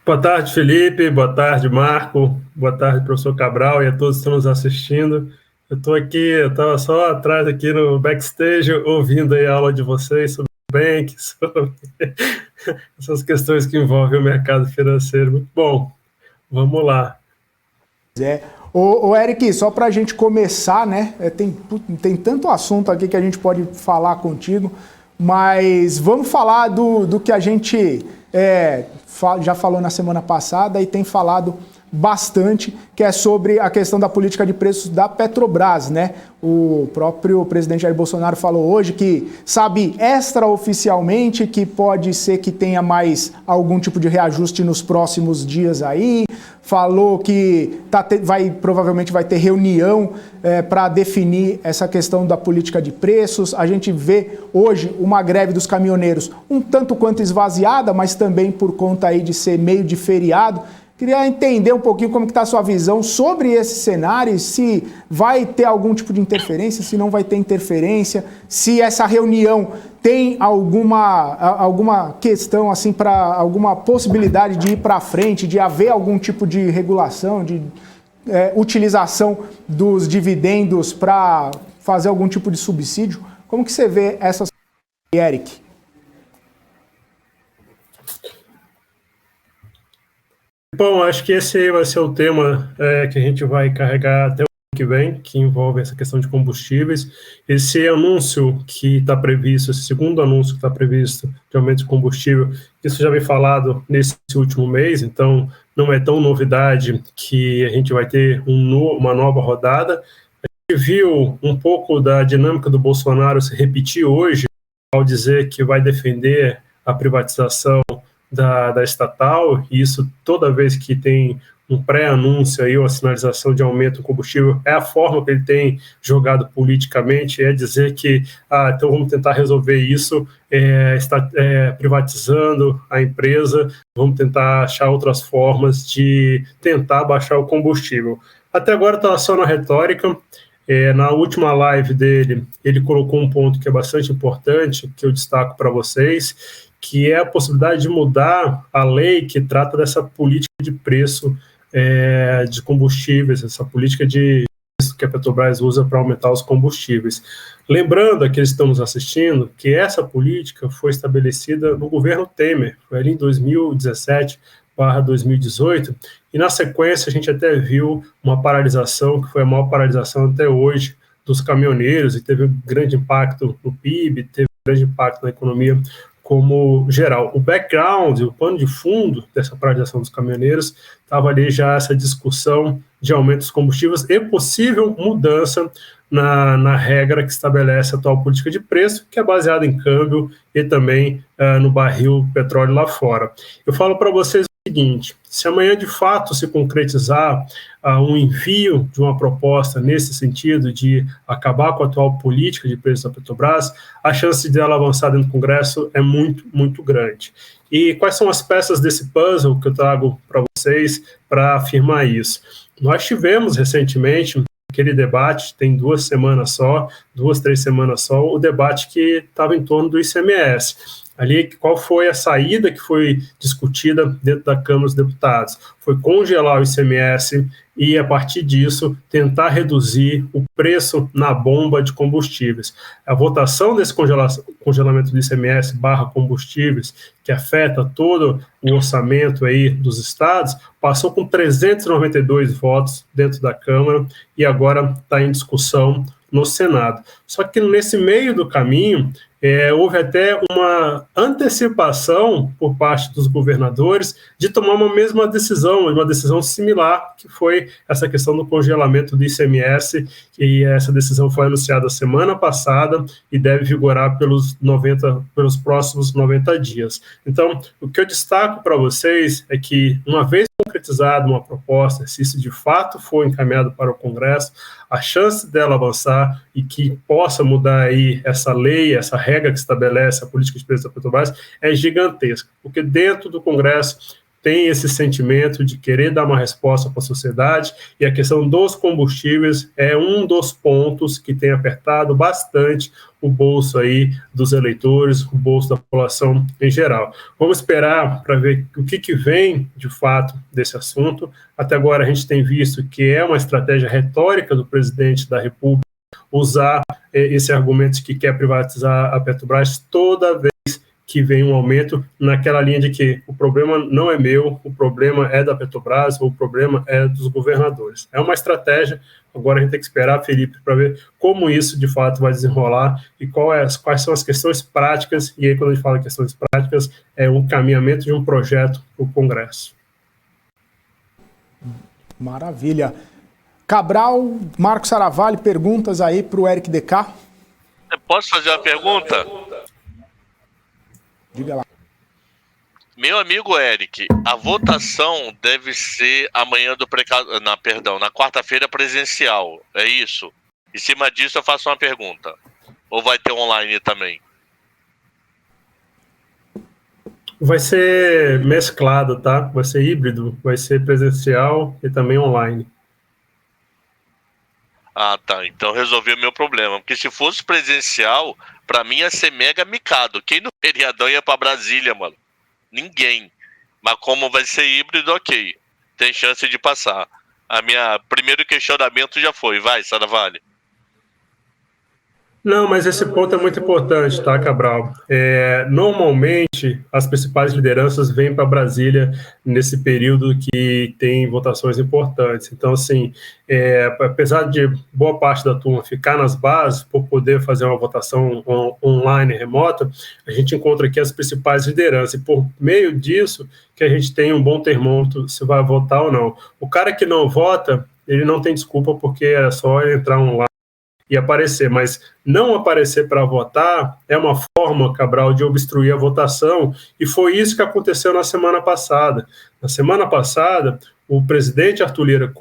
Boa tarde, Felipe. Boa tarde, Marco. Boa tarde, professor Cabral e a todos que estão nos assistindo. Eu estava só atrás aqui no backstage ouvindo aí a aula de vocês sobre o Bank, sobre essas questões que envolvem o mercado financeiro. Muito bom. Vamos lá. Ô Eric, só para a gente começar, né? Tem tanto assunto aqui que a gente pode falar contigo, mas vamos falar do que a gente já falou na semana passada e tem falado bastante, que é sobre a questão da política de preços da Petrobras, né? O próprio presidente Jair Bolsonaro falou hoje que sabe extraoficialmente que pode ser que tenha mais algum tipo de reajuste nos próximos dias aí, falou que provavelmente vai ter reunião para definir essa questão da política de preços. A gente vê hoje uma greve dos caminhoneiros um tanto quanto esvaziada, mas também por conta aí de ser meio de feriado. Queria entender um pouquinho como que está a sua visão sobre esse cenário, se vai ter algum tipo de interferência, se não vai ter interferência, se essa reunião tem alguma questão, assim, para alguma possibilidade de ir para frente, de haver algum tipo de regulação, de utilização dos dividendos para fazer algum tipo de subsídio. Como que você vê essas coisas, Eric? Bom, acho que esse aí vai ser o tema que a gente vai carregar até o ano que vem, que envolve essa questão de combustíveis. Esse anúncio que está previsto, esse segundo anúncio que está previsto de aumento de combustível, isso já vem falado nesse último mês, então não é tão novidade que a gente vai ter uma nova rodada. A gente viu um pouco da dinâmica do Bolsonaro se repetir hoje, ao dizer que vai defender a privatização da estatal, e isso toda vez que tem um pré-anúncio aí, uma sinalização de aumento do combustível, é a forma que ele tem jogado politicamente, é dizer que, então vamos tentar resolver isso, privatizando a empresa, vamos tentar achar outras formas de tentar baixar o combustível. Até agora está só na retórica. Na última live dele, ele colocou um ponto que é bastante importante, que eu destaco para vocês, que é a possibilidade de mudar a lei que trata dessa política de preço de combustíveis, essa política de preço que a Petrobras usa para aumentar os combustíveis. Lembrando a que eles estão nos assistindo que essa política foi estabelecida no governo Temer, foi ali em 2017/2018, e na sequência a gente até viu uma paralisação, que foi a maior paralisação até hoje, dos caminhoneiros, e teve um grande impacto no PIB, teve um grande impacto na economia como geral. O background, o pano de fundo dessa paralisação dos caminhoneiros, estava ali já essa discussão de aumento dos combustíveis e possível mudança na regra que estabelece a atual política de preço, que é baseada em câmbio e também no barril petróleo lá fora. Eu falo para vocês o seguinte: se amanhã de fato se concretizar um envio de uma proposta nesse sentido de acabar com a atual política de preços da Petrobras, a chance dela avançar dentro do Congresso é muito, muito grande. E quais são as peças desse puzzle que eu trago para vocês para afirmar isso? Nós tivemos recentemente aquele debate, tem 2 semanas só, 2, 3 semanas só, o debate que estava em torno do ICMS. Ali, qual foi a saída que foi discutida dentro da Câmara dos Deputados? Foi congelar o ICMS e, a partir disso, tentar reduzir o preço na bomba de combustíveis. A votação desse congelamento do ICMS / combustíveis, que afeta todo o orçamento aí dos estados, passou com 392 votos dentro da Câmara e agora está em discussão no Senado. Só que nesse meio do caminho, houve até uma antecipação por parte dos governadores de tomar uma mesma decisão, uma decisão similar, que foi essa questão do congelamento do ICMS, e essa decisão foi anunciada semana passada e deve vigorar pelos próximos 90 dias. Então, o que eu destaco para vocês é que, uma vez concretizada uma proposta, se isso de fato for encaminhado para o Congresso, a chance dela avançar e que possa mudar aí essa lei, essa regra que estabelece a política de preços da Petrobras é gigantesca, porque dentro do Congresso tem esse sentimento de querer dar uma resposta para a sociedade, e a questão dos combustíveis é um dos pontos que tem apertado bastante o bolso aí dos eleitores, o bolso da população em geral. Vamos esperar para ver o que vem, de fato, desse assunto. Até agora a gente tem visto que é uma estratégia retórica do presidente da República usar esse argumento de que quer privatizar a Petrobras toda vez que vem um aumento, naquela linha de que o problema não é meu, o problema é da Petrobras, ou o problema é dos governadores. É uma estratégia, agora a gente tem que esperar, Felipe, para ver como isso de fato vai desenrolar e quais são as questões práticas, e aí quando a gente fala de questões práticas, é um caminhamento de um projeto para o Congresso. Maravilha. Cabral, Marcos Saravalli, perguntas aí para o Eric DK? Posso fazer uma pergunta? Diga lá. Meu amigo Eric, a votação deve ser amanhã na quarta-feira presencial, é isso? Em cima disso eu faço uma pergunta. Ou vai ter online também? Vai ser mesclado, tá? Vai ser híbrido, vai ser presencial e também online. Ah, tá. Então resolveu o meu problema. Porque se fosse presencial, pra mim ia ser mega micado. Quem no feriadão ia pra Brasília, mano? Ninguém. Mas como vai ser híbrido, ok. Tem chance de passar. Primeiro questionamento já foi. Vai, Saravalli. Não, mas esse ponto é muito importante, tá, Cabral? Normalmente, as principais lideranças vêm para Brasília nesse período que tem votações importantes. Então, assim, apesar de boa parte da turma ficar nas bases, por poder fazer uma votação online, remota, a gente encontra aqui as principais lideranças. E por meio disso, que a gente tem um bom termômetro se vai votar ou não. O cara que não vota, ele não tem desculpa, porque é só entrar online e aparecer, mas não aparecer para votar é uma forma, Cabral, de obstruir a votação, e foi isso que aconteceu na semana passada. Na semana passada, o presidente Arthur Lira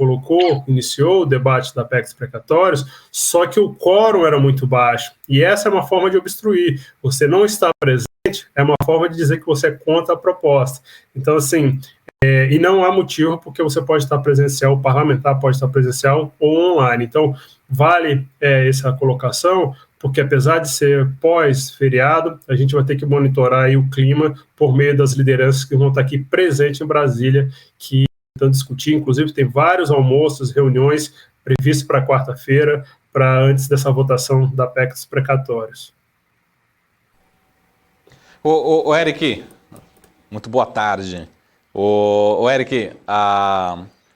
iniciou o debate da PEC dos precatórios, só que o quórum era muito baixo, e essa é uma forma de obstruir. Você não está presente é uma forma de dizer que você é contra a proposta. Então, assim, e não há motivo, porque você pode estar presencial, o parlamentar pode estar presencial ou online. Então, vale essa colocação, porque apesar de ser pós-feriado, a gente vai ter que monitorar aí o clima por meio das lideranças que vão estar aqui presentes em Brasília, que estão discutindo, inclusive tem vários almoços, reuniões previstos para quarta-feira, para antes dessa votação da PEC dos precatórios. Ô Eric, muito boa tarde. Ô Eric,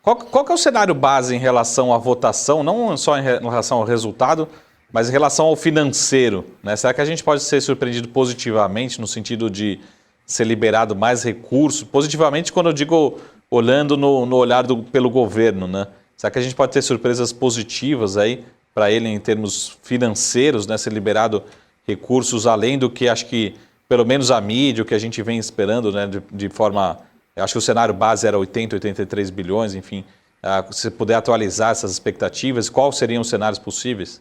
qual que é o cenário base em relação à votação, não só em relação ao resultado, mas em relação ao financeiro, né? Será que a gente pode ser surpreendido positivamente no sentido de ser liberado mais recursos? Positivamente quando eu digo olhando no olhar pelo governo, né? Será que a gente pode ter surpresas positivas aí para ele em termos financeiros, né? Ser liberado recursos além do que acho que, pelo menos a mídia, o que a gente vem esperando, né? De forma... Acho que o cenário base era 80, 83 bilhões, enfim. Se puder atualizar essas expectativas, quais seriam os cenários possíveis?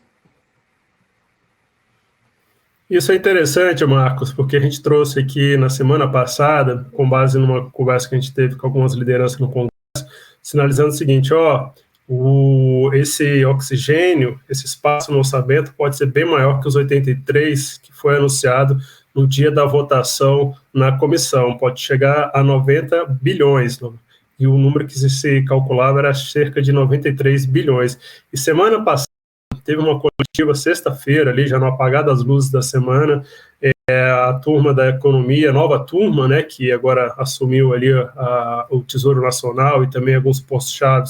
Isso é interessante, Marcos, porque a gente trouxe aqui na semana passada, com base numa conversa que a gente teve com algumas lideranças no Congresso, sinalizando o seguinte, esse oxigênio, esse espaço no orçamento pode ser bem maior que os 83 que foi anunciado no dia da votação na comissão, pode chegar a 90 bilhões, e o número que se calculava era cerca de 93 bilhões. E semana passada teve uma coletiva, sexta-feira, ali já no apagar das luzes da semana, a turma da economia, a nova turma, né, que agora assumiu ali o Tesouro Nacional e também alguns postos-chave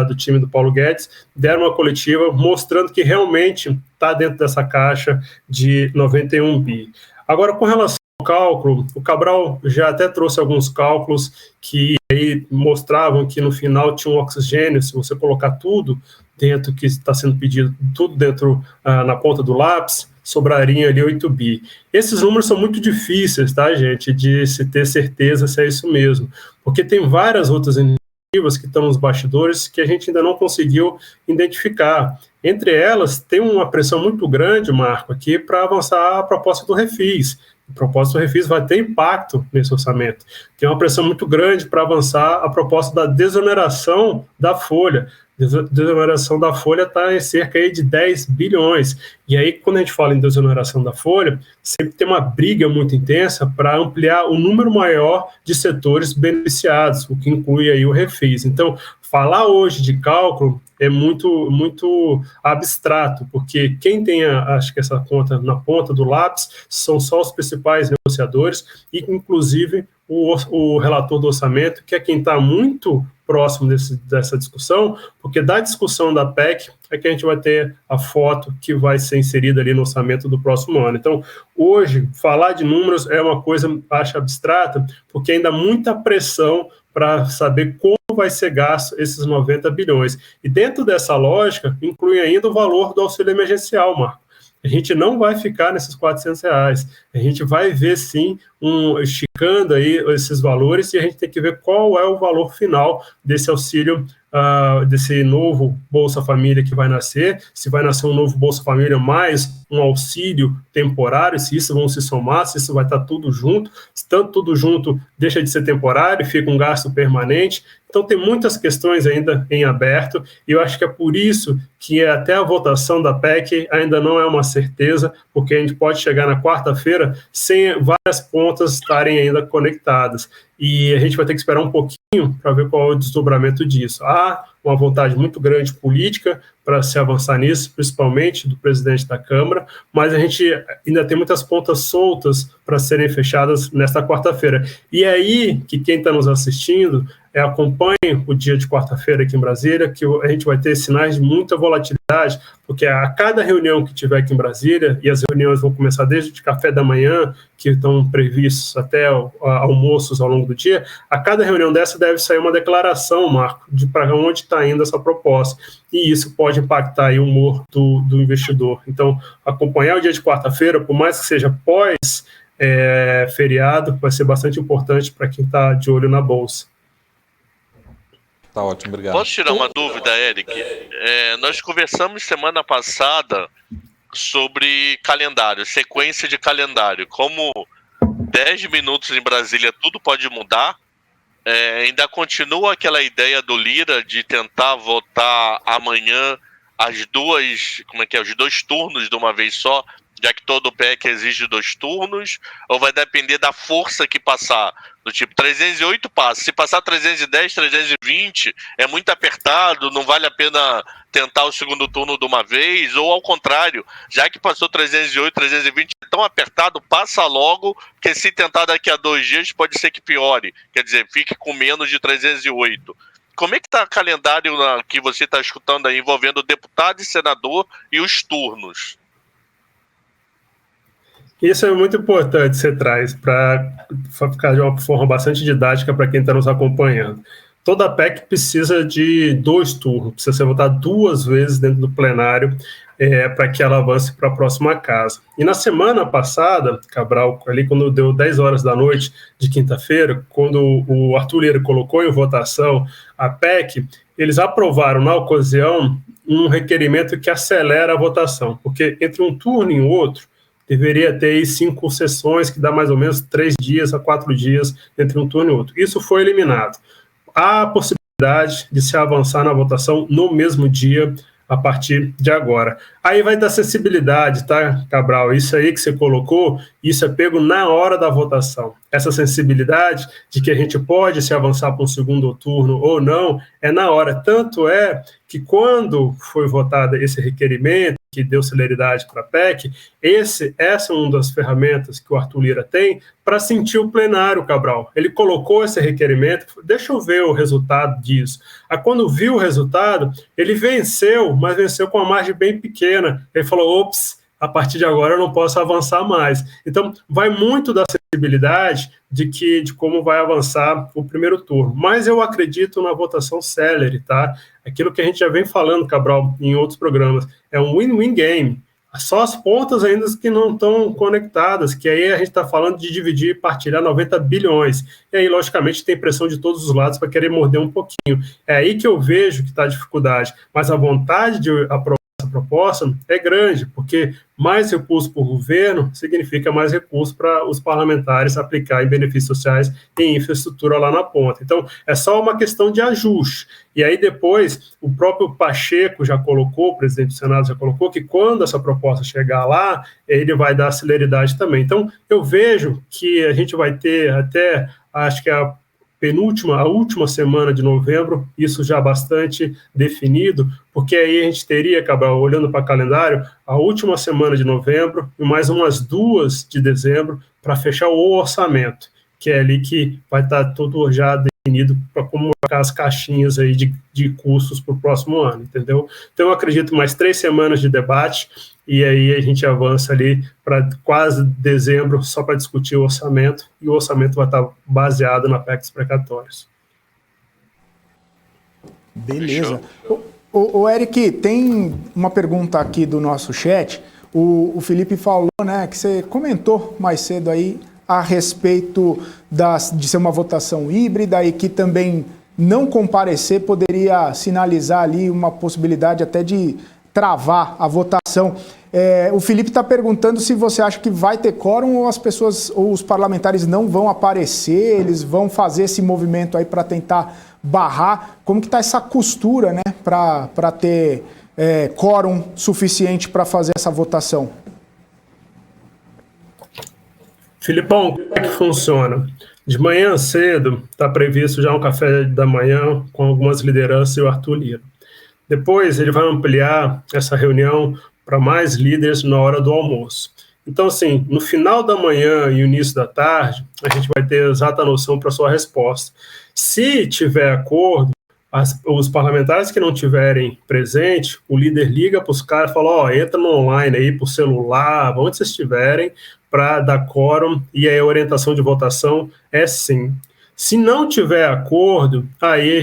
do time do Paulo Guedes, deram uma coletiva mostrando que realmente está dentro dessa caixa de 91 bi. Agora, com relação ao cálculo, o Cabral já até trouxe alguns cálculos que aí mostravam que no final tinha um oxigênio, se você colocar tudo dentro que está sendo pedido, tudo dentro na ponta do lápis, sobraria ali 8 bi. Esses números são muito difíceis, tá, gente, de se ter certeza se é isso mesmo, porque tem várias outras iniciativas que estão nos bastidores que a gente ainda não conseguiu identificar. Entre elas, tem uma pressão muito grande, Marco, aqui para avançar a proposta do Refis. A proposta do Refis vai ter impacto nesse orçamento. Tem uma pressão muito grande para avançar a proposta da desoneração da folha. A desoneração da folha está em cerca aí de 10 bilhões. E aí, quando a gente fala em desoneração da folha, sempre tem uma briga muito intensa para ampliar o número maior de setores beneficiados, o que inclui aí o Refis. Então, falar hoje de cálculo é muito, muito abstrato, porque quem tem, acho que essa conta na ponta do lápis, são só os principais negociadores e, inclusive, o relator do orçamento, que é quem está muito próximo dessa discussão, porque da discussão da PEC é que a gente vai ter a foto que vai ser inserida ali no orçamento do próximo ano. Então, hoje, falar de números é uma coisa, acho, abstrata, porque ainda há muita pressão para saber como vai ser gasto esses 90 bilhões. E dentro dessa lógica, inclui ainda o valor do auxílio emergencial, Marco. A gente não vai ficar nesses R$400, a gente vai ver, sim, esticando aí esses valores, e a gente tem que ver qual é o valor final desse auxílio, desse novo Bolsa Família que vai nascer, se vai nascer um novo Bolsa Família mais um auxílio temporário, se isso vão se somar, se isso vai estar tudo junto, se tanto tudo junto deixa de ser temporário, fica um gasto permanente. Então tem muitas questões ainda em aberto, e eu acho que é por isso que até a votação da PEC ainda não é uma certeza, porque a gente pode chegar na quarta-feira sem várias pontas estarem ainda conectadas. E a gente vai ter que esperar um pouquinho para ver qual é o desdobramento disso. Há uma vontade muito grande política para se avançar nisso, principalmente do presidente da Câmara, mas a gente ainda tem muitas pontas soltas para serem fechadas nesta quarta-feira. E é aí que quem está nos assistindo acompanhe o dia de quarta-feira aqui em Brasília, que a gente vai ter sinais de muita volatilidade, porque a cada reunião que tiver aqui em Brasília, e as reuniões vão começar desde o café da manhã, que estão previstos até almoços ao longo do dia, a cada reunião dessa deve sair uma declaração, Marco, de para onde está indo essa proposta. E isso pode impactar aí o humor do investidor. Então, acompanhar o dia de quarta-feira, por mais que seja pós-feriado, vai ser bastante importante para quem está de olho na Bolsa. Tá ótimo, obrigado. Posso tirar uma dúvida, Eric? Nós conversamos semana passada sobre calendário, sequência de calendário. Como 10 minutos em Brasília tudo pode mudar, ainda continua aquela ideia do Lira de tentar votar amanhã os dois turnos de uma vez só, já que todo o PEC exige 2 turnos, ou vai depender da força que passar? Do tipo, 308 passa. Se passar 310, 320, é muito apertado, não vale a pena tentar o segundo turno de uma vez, ou ao contrário, já que passou 308, 320, é tão apertado, passa logo, porque se tentar daqui a 2 dias, pode ser que piore. Quer dizer, fique com menos de 308. Como é que está o calendário que você está escutando aí, envolvendo deputado e senador e os turnos? Isso é muito importante, você traz, para ficar de uma forma bastante didática para quem está nos acompanhando. Toda PEC precisa de 2 turnos, precisa ser votada 2 vezes dentro do plenário para que ela avance para a próxima casa. E na semana passada, Cabral, ali quando deu 10 horas da noite de quinta-feira, quando o Arthur Lira colocou em votação a PEC, eles aprovaram na ocasião um requerimento que acelera a votação, porque entre um turno e o outro, deveria ter aí 5 sessões, que dá mais ou menos 3 dias a 4 dias entre um turno e outro. Isso foi eliminado. Há a possibilidade de se avançar na votação no mesmo dia, a partir de agora. Aí vai dar sensibilidade, tá, Cabral? Isso aí que você colocou, isso é pego na hora da votação. Essa sensibilidade de que a gente pode se avançar para um segundo turno ou não, é na hora. Tanto é que quando foi votado esse requerimento, que deu celeridade para a PEC, essa é uma das ferramentas que o Arthur Lira tem para sentir o plenário, Cabral. Ele colocou esse requerimento, deixa eu ver o resultado disso. Aí, quando viu o resultado, ele venceu, mas venceu com uma margem bem pequena. Ele falou, ops, a partir de agora eu não posso avançar mais. Então, vai muito da sensibilidade de como vai avançar o primeiro turno. Mas eu acredito na votação célere, tá? Aquilo que a gente já vem falando, Cabral, em outros programas, é um win-win game. Só as pontas ainda que não estão conectadas, que aí a gente está falando de dividir e partilhar 90 bilhões. E aí, logicamente, tem pressão de todos os lados para querer morder um pouquinho. É aí que eu vejo que está a dificuldade. Mas a vontade de aprovar essa proposta é grande, porque mais recurso para o governo significa mais recurso para os parlamentares aplicar em benefícios sociais e infraestrutura lá na ponta. Então, é só uma questão de ajuste. E aí depois, o próprio Pacheco já colocou, o presidente do Senado já colocou, que quando essa proposta chegar lá, ele vai dar celeridade também. Então, eu vejo que a gente vai ter até, acho que a última semana de novembro, isso já bastante definido, porque aí a gente teria, Cabral, olhando para o calendário, a última semana de novembro e mais umas 2 de dezembro para fechar o orçamento, que é ali que vai estar tudo já definido para como ficar as caixinhas aí de custos para o próximo ano, entendeu? Então, eu acredito mais 3 semanas de debate e aí a gente avança ali para quase dezembro só para discutir o orçamento, e o orçamento vai estar baseado na PEC dos precatórios. Beleza. O Eric, tem uma pergunta aqui do nosso chat. O Felipe falou, né, que você comentou mais cedo aí a respeito de ser uma votação híbrida e que também não comparecer poderia sinalizar ali uma possibilidade até de travar a votação. O Felipe está perguntando se você acha que vai ter quórum ou as pessoas ou os parlamentares não vão aparecer, eles vão fazer esse movimento aí para tentar barrar. Como que está essa costura, né, para ter quórum suficiente para fazer essa votação? Filipão, como é que funciona? De manhã cedo está previsto já um café da manhã com algumas lideranças e o Arthur Lira. Depois ele vai ampliar essa reunião para mais líderes na hora do almoço. Então, assim, no final da manhã e início da tarde, a gente vai ter exata noção para a sua resposta. Se tiver acordo, os parlamentares que não tiverem presente, o líder liga para os caras e fala, entra no online aí, por celular, onde vocês estiverem, para dar quórum, e aí a orientação de votação é sim. Se não tiver acordo, aí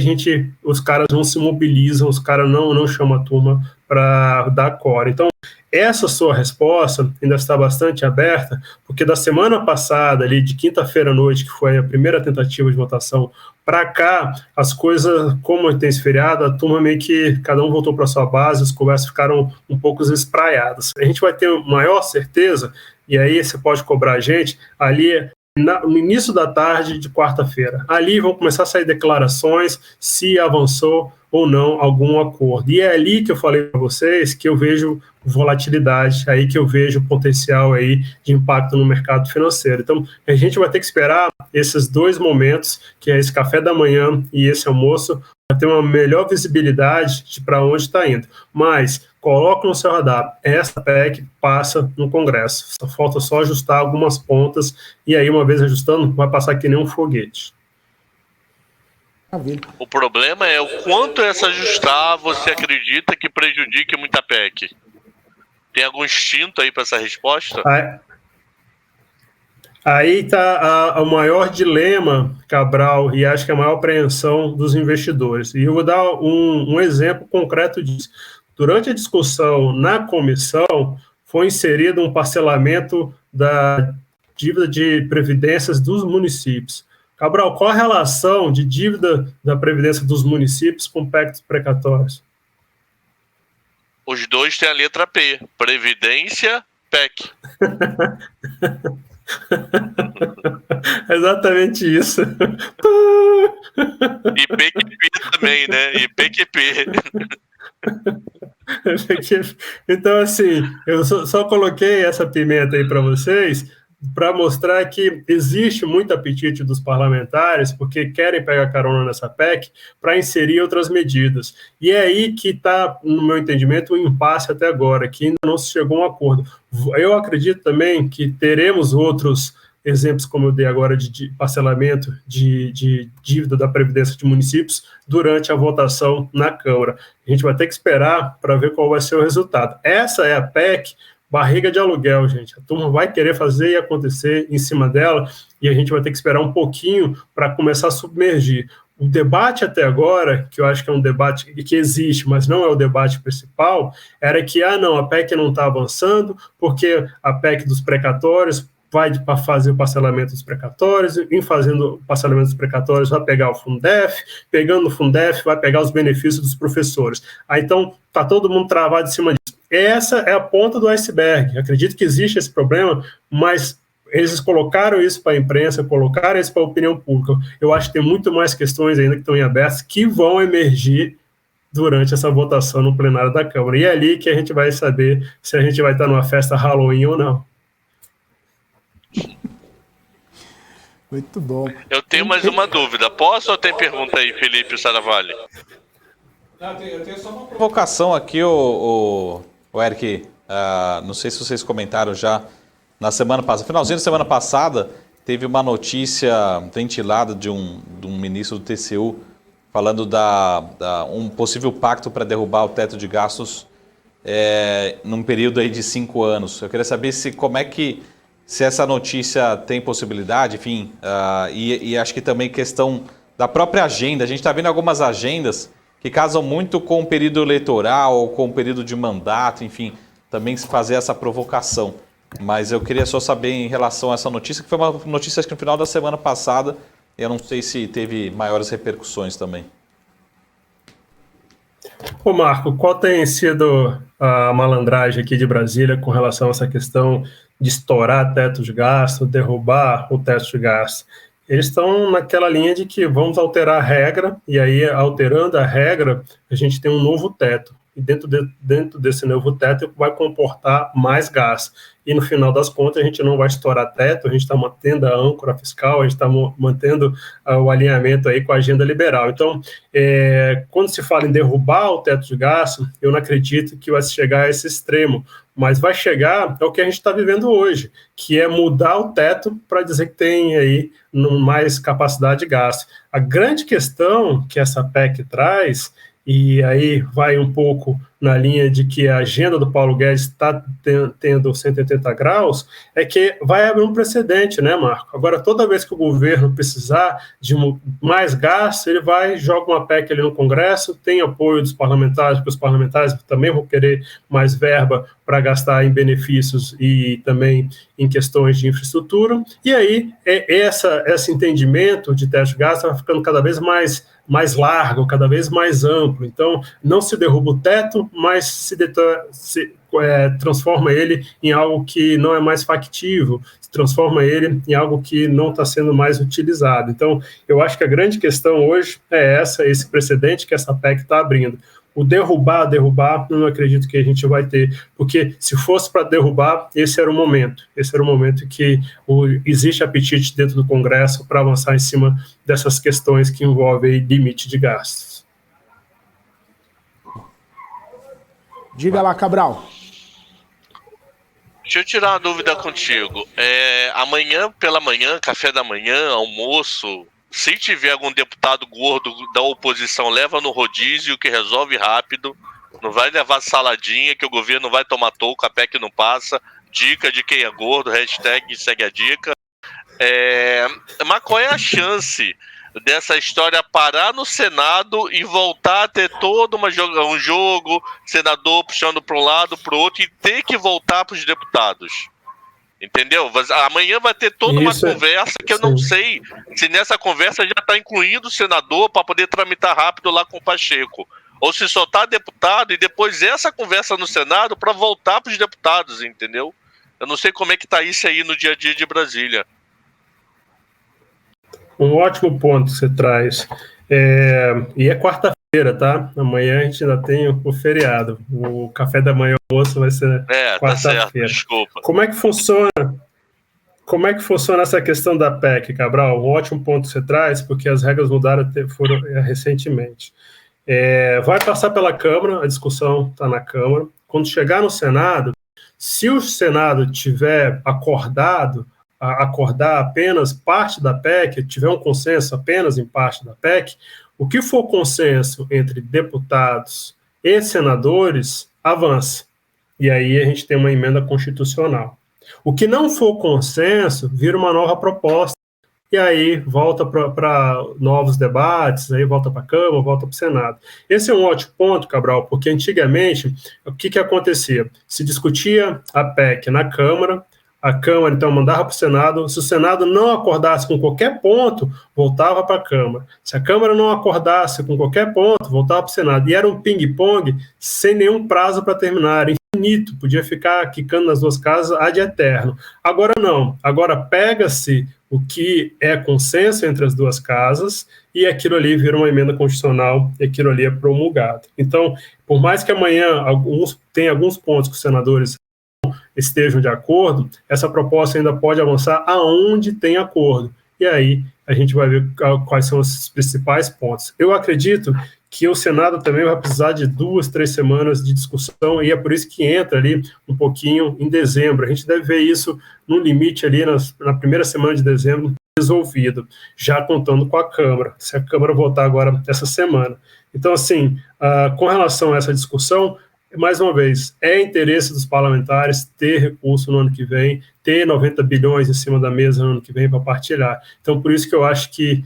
os caras não se mobilizam, os caras não chamam a turma para dar quórum. Então, essa sua resposta ainda está bastante aberta, porque da semana passada, ali de quinta-feira à noite, que foi a primeira tentativa de votação, para cá, as coisas, como tem esse feriado, a turma meio que cada um voltou para sua base, as conversas ficaram um pouco espraiadas. A gente vai ter maior certeza, e aí você pode cobrar a gente, ali no início da tarde de quarta-feira. Ali vão começar a sair declarações se avançou ou não algum acordo. E é ali que eu falei para vocês que eu vejo volatilidade, aí que eu vejo potencial aí de impacto no mercado financeiro. Então, a gente vai ter que esperar esses 2 momentos, que é esse café da manhã e esse almoço, para ter uma melhor visibilidade de para onde está indo. Mas coloca no seu radar, essa PEC passa no Congresso. Falta só ajustar algumas pontas, e aí, uma vez ajustando, vai passar que nem um foguete. O problema é o quanto essa ajustar você acredita que prejudique muita PEC. Tem algum instinto aí para essa resposta? Aí está o maior dilema, Cabral, e acho que a maior apreensão dos investidores. E eu vou dar um exemplo concreto disso. Durante a discussão na comissão, foi inserido um parcelamento da dívida de previdências dos municípios. Cabral, qual a relação de dívida da previdência dos municípios com pactos precatórios? Os dois têm a letra P, Previdência, PEC. Exatamente isso. E PQP também, né? E PQP. Então, assim, eu só coloquei essa pimenta aí para vocês, para mostrar que existe muito apetite dos parlamentares, porque querem pegar carona nessa PEC, para inserir outras medidas. E é aí que está, no meu entendimento, o impasse até agora, que ainda não se chegou a um acordo. Eu acredito também que teremos outros exemplos, como eu dei agora, de parcelamento de dívida da Previdência de municípios durante a votação na Câmara. A gente vai ter que esperar para ver qual vai ser o resultado. Essa é a PEC barriga de aluguel, gente. A turma vai querer fazer e acontecer em cima dela e a gente vai ter que esperar um pouquinho para começar a submergir. O debate até agora, que eu acho que é um debate que existe, mas não é o debate principal, era que, não, a PEC não está avançando, porque a PEC dos precatórios vai para fazer o parcelamento dos precatórios, em fazendo o parcelamento dos precatórios vai pegar o Fundef, pegando o Fundef vai pegar os benefícios dos professores. Aí, então, está todo mundo travado em cima disso. Essa é a ponta do iceberg. Acredito que existe esse problema, mas eles colocaram isso para a imprensa, colocaram isso para a opinião pública. Eu acho que tem muito mais questões ainda que estão em aberto, que vão emergir durante essa votação no plenário da Câmara. E é ali que a gente vai saber se a gente vai estar numa festa Halloween ou não. Muito bom. Eu tenho mais uma dúvida. Posso ou tem pergunta aí, Felipe Saravalli? Eu tenho só uma provocação aqui, o Eric. Não sei se vocês comentaram já na semana passada. Finalzinho da semana passada, teve uma notícia ventilada de um ministro do TCU falando um possível pacto para derrubar o teto de gastos num período aí de 5 anos. Eu queria saber se essa notícia tem possibilidade, enfim, e acho que também questão da própria agenda. A gente está vendo algumas agendas que casam muito com o período eleitoral ou com o período de mandato, enfim, também se fazer essa provocação. Mas eu queria só saber em relação a essa notícia, que foi uma notícia que no final da semana passada, eu não sei se teve maiores repercussões também. Ô Marco, qual tem sido a malandragem aqui de Brasília com relação a essa questão de estourar teto de gasto, derrubar o teto de gasto? Eles estão naquela linha de que vamos alterar a regra, e aí, alterando a regra, a gente tem um novo teto. E dentro desse novo teto vai comportar mais gasto. E no final das contas, a gente não vai estourar teto, a gente está mantendo a âncora fiscal, a gente está mantendo o alinhamento aí com a agenda liberal. Então, quando se fala em derrubar o teto de gasto, eu não acredito que vai chegar a esse extremo, mas vai chegar ao que a gente está vivendo hoje, que é mudar o teto para dizer que tem aí mais capacidade de gasto. A grande questão que essa PEC traz, e aí vai um pouco na linha de que a agenda do Paulo Guedes está tendo 180 graus, é que vai abrir um precedente, né, Marco? Agora, toda vez que o governo precisar de mais gasto, ele vai, joga uma PEC ali no Congresso, tem apoio dos parlamentares, porque os parlamentares também vão querer mais verba para gastar em benefícios e também em questões de infraestrutura, e aí esse entendimento de teto de gasto vai ficando cada vez mais largo, cada vez mais amplo. Então, não se derruba o teto, mas se transforma ele em algo que não é mais factível, se transforma ele em algo que não está sendo mais utilizado. Então, eu acho que a grande questão hoje é esse precedente que essa PEC está abrindo. O derrubar, eu não acredito que a gente vai ter, porque se fosse para derrubar, esse era o momento que existe apetite dentro do Congresso para avançar em cima dessas questões que envolvem limite de gastos. Diga lá, Cabral. Deixa eu tirar uma dúvida contigo. Amanhã pela manhã, café da manhã, almoço, se tiver algum deputado gordo da oposição, leva no rodízio que resolve rápido. Não vai levar saladinha que o governo vai tomar touca, a PEC não passa. Dica de quem é gordo, hashtag segue a dica. Mas qual é a chance dessa história parar no Senado e voltar a ter todo um jogo, senador puxando para um lado, para o outro, e ter que voltar para os deputados? Entendeu? Amanhã vai ter toda uma conversa que eu não sei se nessa conversa já está incluindo o senador para poder tramitar rápido lá com o Pacheco. Ou se só está deputado e depois essa conversa no Senado para voltar para os deputados, entendeu? Eu não sei como é que está isso aí no dia a dia de Brasília. Um ótimo ponto que você traz. E é quarta-feira, tá? Amanhã a gente ainda tem o feriado. O café da manhã, o almoço vai ser quarta-feira. Tá certo, desculpa. Como é que funciona? Como é que funciona essa questão da PEC, Cabral? Um ótimo ponto que você traz, porque as regras mudaram recentemente. Vai passar pela Câmara, a discussão está na Câmara. Quando chegar no Senado, se o Senado tiver acordar apenas parte da PEC, tiver um consenso apenas em parte da PEC, o que for consenso entre deputados e senadores, avança. E aí a gente tem uma emenda constitucional. O que não for consenso, vira uma nova proposta, e aí volta para novos debates, aí volta para a Câmara, volta para o Senado. Esse é um ótimo ponto, Cabral, porque antigamente, o que acontecia? Se discutia a PEC na Câmara, a Câmara, então, mandava para o Senado. Se o Senado não acordasse com qualquer ponto, voltava para a Câmara. Se a Câmara não acordasse com qualquer ponto, voltava para o Senado. E era um ping-pong sem nenhum prazo para terminar, infinito. Podia ficar quicando nas duas casas ad eterno. Agora não. Agora pega-se o que é consenso entre as duas casas e aquilo ali vira uma emenda constitucional e aquilo ali é promulgado. Então, por mais que amanhã tenha alguns pontos que os senadores estejam de acordo, essa proposta ainda pode avançar aonde tem acordo. E aí a gente vai ver quais são os principais pontos. Eu acredito que o Senado também vai precisar de 2, 3 semanas de discussão, e é por isso que entra ali um pouquinho em dezembro. A gente deve ver isso no limite ali na primeira semana de dezembro resolvido, já contando com a Câmara, se a Câmara votar agora essa semana. Então, assim, com relação a essa discussão, mais uma vez, é interesse dos parlamentares ter recurso no ano que vem, ter 90 bilhões em cima da mesa no ano que vem para partilhar. Então, por isso que eu acho que,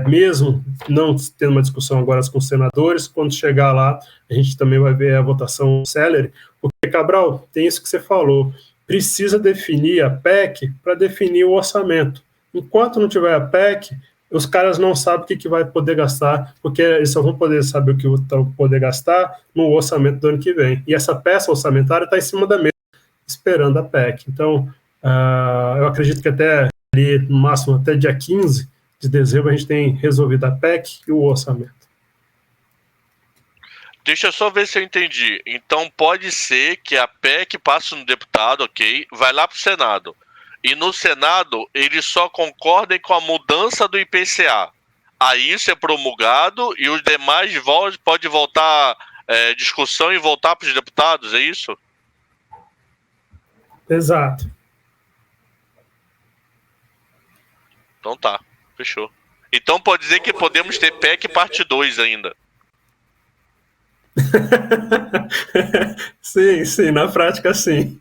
mesmo não tendo uma discussão agora com os senadores, quando chegar lá, a gente também vai ver a votação célere, porque, Cabral, tem isso que você falou, precisa definir a PEC para definir o orçamento. Enquanto não tiver a PEC, os caras não sabem o que vai poder gastar, porque eles só vão poder saber o que vão poder gastar no orçamento do ano que vem. E essa peça orçamentária está em cima da mesa, esperando a PEC. Então, eu acredito que até ali, no máximo, até dia 15 de dezembro, a gente tem resolvido a PEC e o orçamento. Deixa eu só ver se eu entendi. Então, pode ser que a PEC passe no deputado, ok, vai lá para o Senado. E no Senado, eles só concordem com a mudança do IPCA. Aí isso é promulgado e os demais pode voltar discussão e voltar para os deputados, é isso? Exato. Então tá, fechou. Então pode dizer que podemos ter PEC parte 2 ainda. Sim, na prática sim.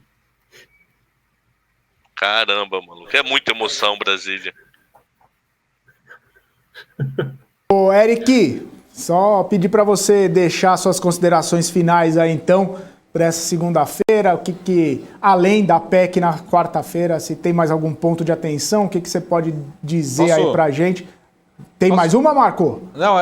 Caramba, mano. É muita emoção, Brasília. Ô, Eric, só pedir para você deixar suas considerações finais aí, então, para essa segunda-feira. O que além da PEC na quarta-feira, se tem mais algum ponto de atenção, o que você pode dizer aí para a gente? Tem mais uma, Marco? Não,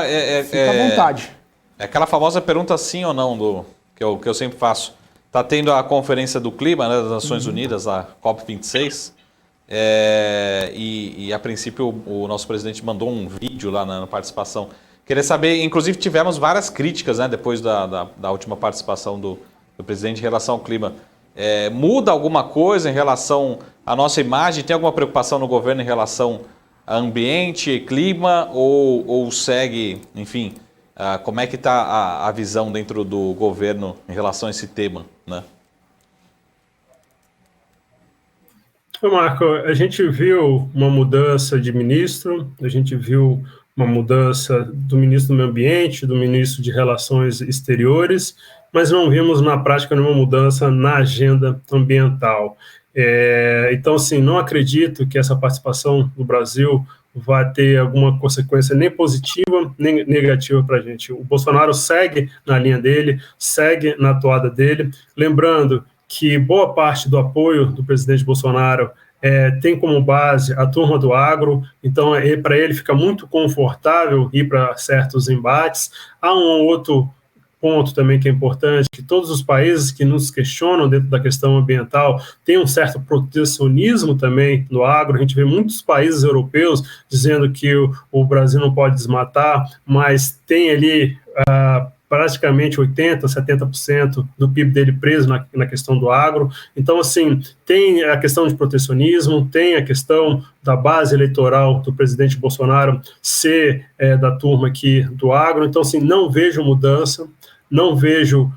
fica à vontade. É aquela famosa pergunta sim ou não que eu sempre faço. Está tendo a Conferência do Clima, né, das Nações Unidas, a COP26, e a princípio o nosso presidente mandou um vídeo lá na participação. Queria saber, inclusive tivemos várias críticas, né, depois da última participação do presidente em relação ao clima. Muda alguma coisa em relação à nossa imagem? Tem alguma preocupação no governo em relação a ambiente, clima, ou segue, enfim... como é que está a visão dentro do governo em relação a esse tema, né? Marco, a gente viu uma mudança de ministro, a gente viu uma mudança do ministro do Meio Ambiente, do ministro de Relações Exteriores, mas não vimos na prática nenhuma mudança na agenda ambiental. Então, assim, não acredito que essa participação do Brasil vai ter alguma consequência nem positiva, nem negativa para a gente. O Bolsonaro segue na linha dele, segue na toada dele, lembrando que boa parte do apoio do presidente Bolsonaro tem como base a turma do agro, então para ele fica muito confortável ir para certos embates. Há um outro ponto também que é importante, que todos os países que nos questionam dentro da questão ambiental têm um certo protecionismo também no agro. A gente vê muitos países europeus dizendo que o Brasil não pode desmatar, mas tem ali praticamente 80%, 70% do PIB dele preso na questão do agro. Então, assim, tem a questão de protecionismo, tem a questão da base eleitoral do presidente Bolsonaro ser da turma aqui do agro. Então, assim, não vejo mudança, não vejo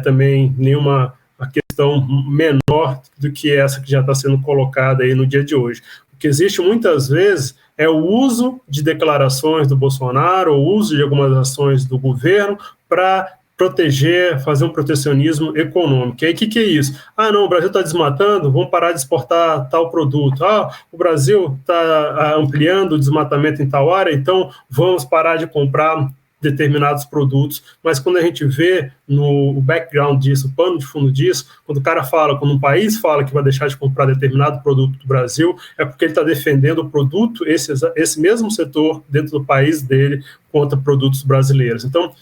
também nenhuma questão menor do que essa que já está sendo colocada aí no dia de hoje. O que existe muitas vezes é o uso de declarações do Bolsonaro, o uso de algumas ações do governo para proteger, fazer um protecionismo econômico. E aí, o que é isso? Ah, não, o Brasil está desmatando, vamos parar de exportar tal produto. Ah, o Brasil está ampliando o desmatamento em tal área, então vamos parar de comprar determinados produtos, mas quando a gente vê no background disso, o pano de fundo disso, quando o cara fala, quando um país fala que vai deixar de comprar determinado produto do Brasil, é porque ele está defendendo o produto, esse mesmo setor dentro do país dele, contra produtos brasileiros. Então,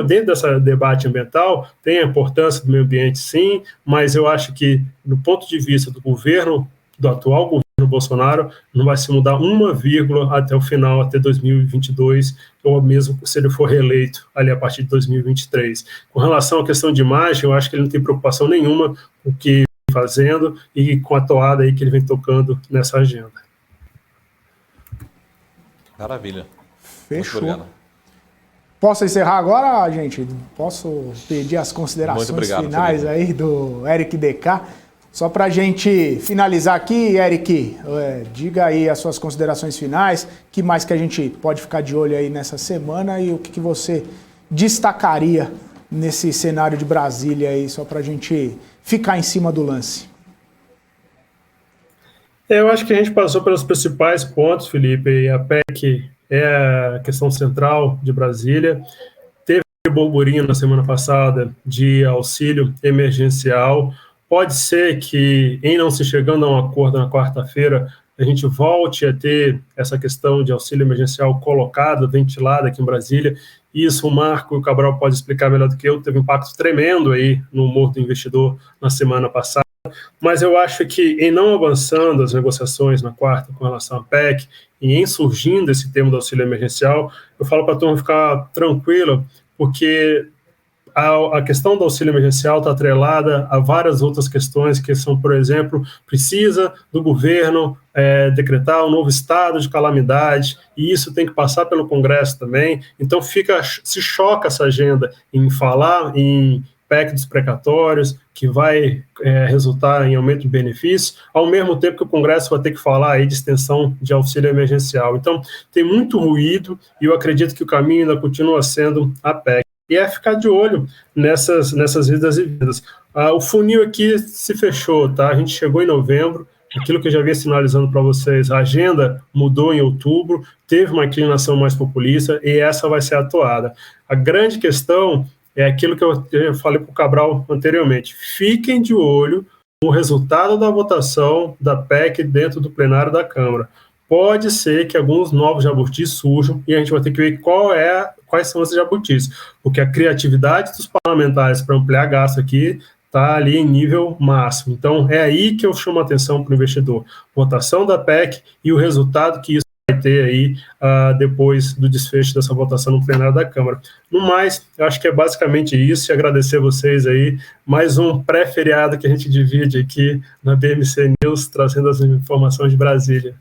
dentro desse debate ambiental, tem a importância do meio ambiente, sim, mas eu acho que, do ponto de vista do governo, do atual governo Bolsonaro, não vai se mudar uma vírgula até o final, até 2022, ou mesmo se ele for reeleito ali a partir de 2023. Com relação à questão de imagem, eu acho que ele não tem preocupação nenhuma com o que vem fazendo e com a toada aí que ele vem tocando nessa agenda. Maravilha. Fechou. Posso encerrar agora, gente? Posso pedir as considerações finais, Felipe, aí do Eric DK? Só para a gente finalizar aqui, Eric, diga aí as suas considerações finais, que mais que a gente pode ficar de olho aí nessa semana e o que você destacaria nesse cenário de Brasília aí, só para a gente ficar em cima do lance. Eu acho que a gente passou pelos principais pontos, Felipe, e a PEC é a questão central de Brasília. Teve burburinho na semana passada de auxílio emergencial. Pode ser que, em não se chegando a um acordo na quarta-feira, a gente volte a ter essa questão de auxílio emergencial colocada, ventilada aqui em Brasília. Isso o Marco Cabral pode explicar melhor do que eu, teve um impacto tremendo aí no humor do investidor na semana passada. Mas eu acho que, em não avançando as negociações na quarta com relação à PEC e em surgindo esse tema do auxílio emergencial, eu falo para a turma ficar tranquila, porque a questão do auxílio emergencial está atrelada a várias outras questões que são, por exemplo, precisa do governo decretar um novo estado de calamidade, e isso tem que passar pelo Congresso também. Então se choca essa agenda em falar em PEC dos precatórios, que vai resultar em aumento de benefícios, ao mesmo tempo que o Congresso vai ter que falar aí de extensão de auxílio emergencial. Então, tem muito ruído, e eu acredito que o caminho ainda continua sendo a PEC. E é ficar de olho nessas idas e vindas. O funil aqui se fechou, tá? A gente chegou em novembro, aquilo que eu já vinha sinalizando para vocês, a agenda mudou em outubro, teve uma inclinação mais populista, e essa vai ser atuada. A grande questão é aquilo que eu falei para o Cabral anteriormente. Fiquem de olho no resultado da votação da PEC dentro do plenário da Câmara. Pode ser que alguns novos jabutis surjam e a gente vai ter que ver quais são esses jabutis, porque a criatividade dos parlamentares para ampliar gasto aqui está ali em nível máximo. Então, é aí que eu chamo a atenção para o investidor. Votação da PEC e o resultado que isso vai ter aí depois do desfecho dessa votação no plenário da Câmara. No mais, eu acho que é basicamente isso, e agradecer a vocês aí, mais um pré-feriado que a gente divide aqui na BMC News, trazendo as informações de Brasília.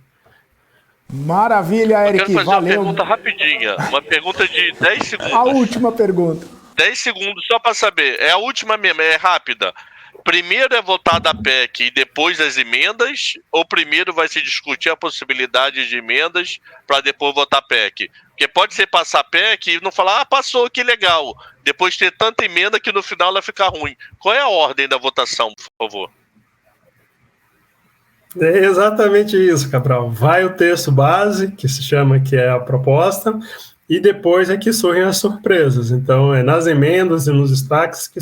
Maravilha, Eric, valeu. Eu quero fazer uma pergunta rapidinha, uma pergunta de 10 segundos. A última pergunta. 10 segundos só para saber, é a última mesmo, é rápida. Primeiro é votar da PEC e depois as emendas, ou primeiro vai se discutir a possibilidade de emendas para depois votar a PEC? Porque pode ser passar a PEC e não falar, passou, que legal. Depois ter tanta emenda que no final ela fica ruim. Qual é a ordem da votação, por favor? É exatamente isso, Cabral. Vai o texto base, que se chama, que é a proposta, e depois é que surgem as surpresas. Então, é nas emendas e nos destaques que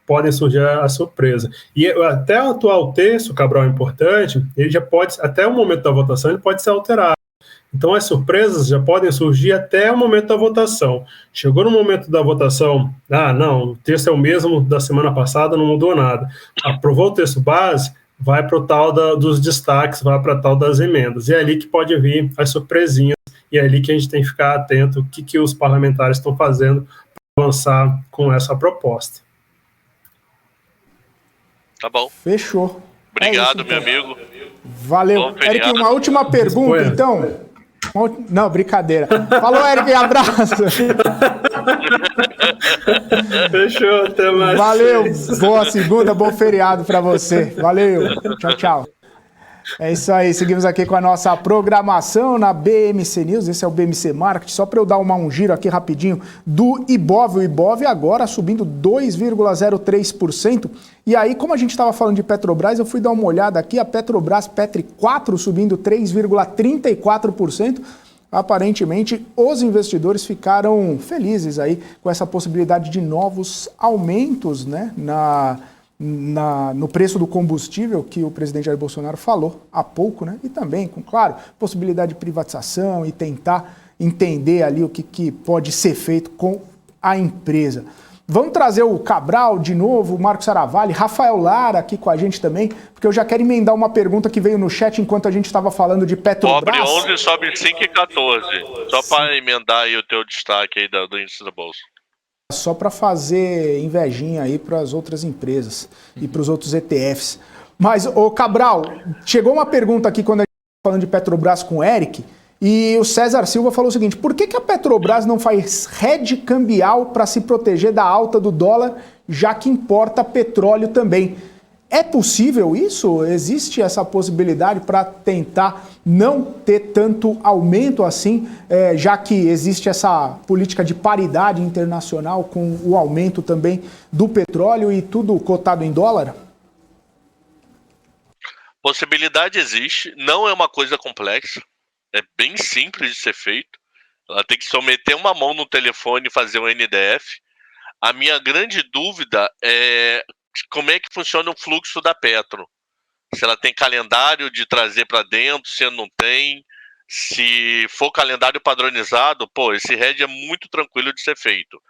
podem surgir a surpresa. E até o atual texto, Cabral, é importante, ele já pode, até o momento da votação, ele pode ser alterado. Então, as surpresas já podem surgir até o momento da votação. Chegou no momento da votação, não, o texto é o mesmo da semana passada, não mudou nada. Aprovou o texto base, vai para o tal dos destaques, vai para a tal das emendas. E é ali que pode vir as surpresinhas, e é ali que a gente tem que ficar atento o que os parlamentares estão fazendo para avançar com essa proposta. Tá bom. Fechou. Obrigado, isso, meu então. amigo. Valeu. Bom feriado. Eric, uma última pergunta, então. Não, brincadeira. Falou, Eric, abraço. Fechou, até mais. Valeu, boa segunda, bom feriado para você. Valeu, tchau, tchau. É isso aí, seguimos aqui com a nossa programação na BMC News, esse é o BMC Market, só para eu dar um giro aqui rapidinho do Ibov, o Ibov agora subindo 2,03%, e aí como a gente estava falando de Petrobras, eu fui dar uma olhada aqui, a Petrobras Petri 4 subindo 3,34%, aparentemente os investidores ficaram felizes aí com essa possibilidade de novos aumentos, né, no preço do combustível que o presidente Jair Bolsonaro falou há pouco, né? E também, com, claro, possibilidade de privatização e tentar entender ali o que pode ser feito com a empresa. Vamos trazer o Cabral de novo, o Marcos Saravalli, Rafael Lara aqui com a gente também, porque eu já quero emendar uma pergunta que veio no chat enquanto a gente estava falando de Petrobras. Cobre 11 e sobe 5,14. Só para emendar aí o teu destaque aí do índice da Bolsa. Só para fazer invejinha aí para as outras empresas e para os outros ETFs. Mas, ô Cabral, chegou uma pergunta aqui quando a gente estava falando de Petrobras com o Eric, e o César Silva falou o seguinte: por que a Petrobras não faz hedge cambial para se proteger da alta do dólar, já que importa petróleo também? É possível isso? Existe essa possibilidade para tentar não ter tanto aumento assim, já que existe essa política de paridade internacional com o aumento também do petróleo e tudo cotado em dólar? Possibilidade existe, não é uma coisa complexa, é bem simples de ser feito. Ela tem que só meter uma mão no telefone e fazer um NDF. A minha grande dúvida é como é que funciona o fluxo da Petro. Se ela tem calendário de trazer para dentro, se não tem. Se for calendário padronizado, esse hedge é muito tranquilo de ser feito.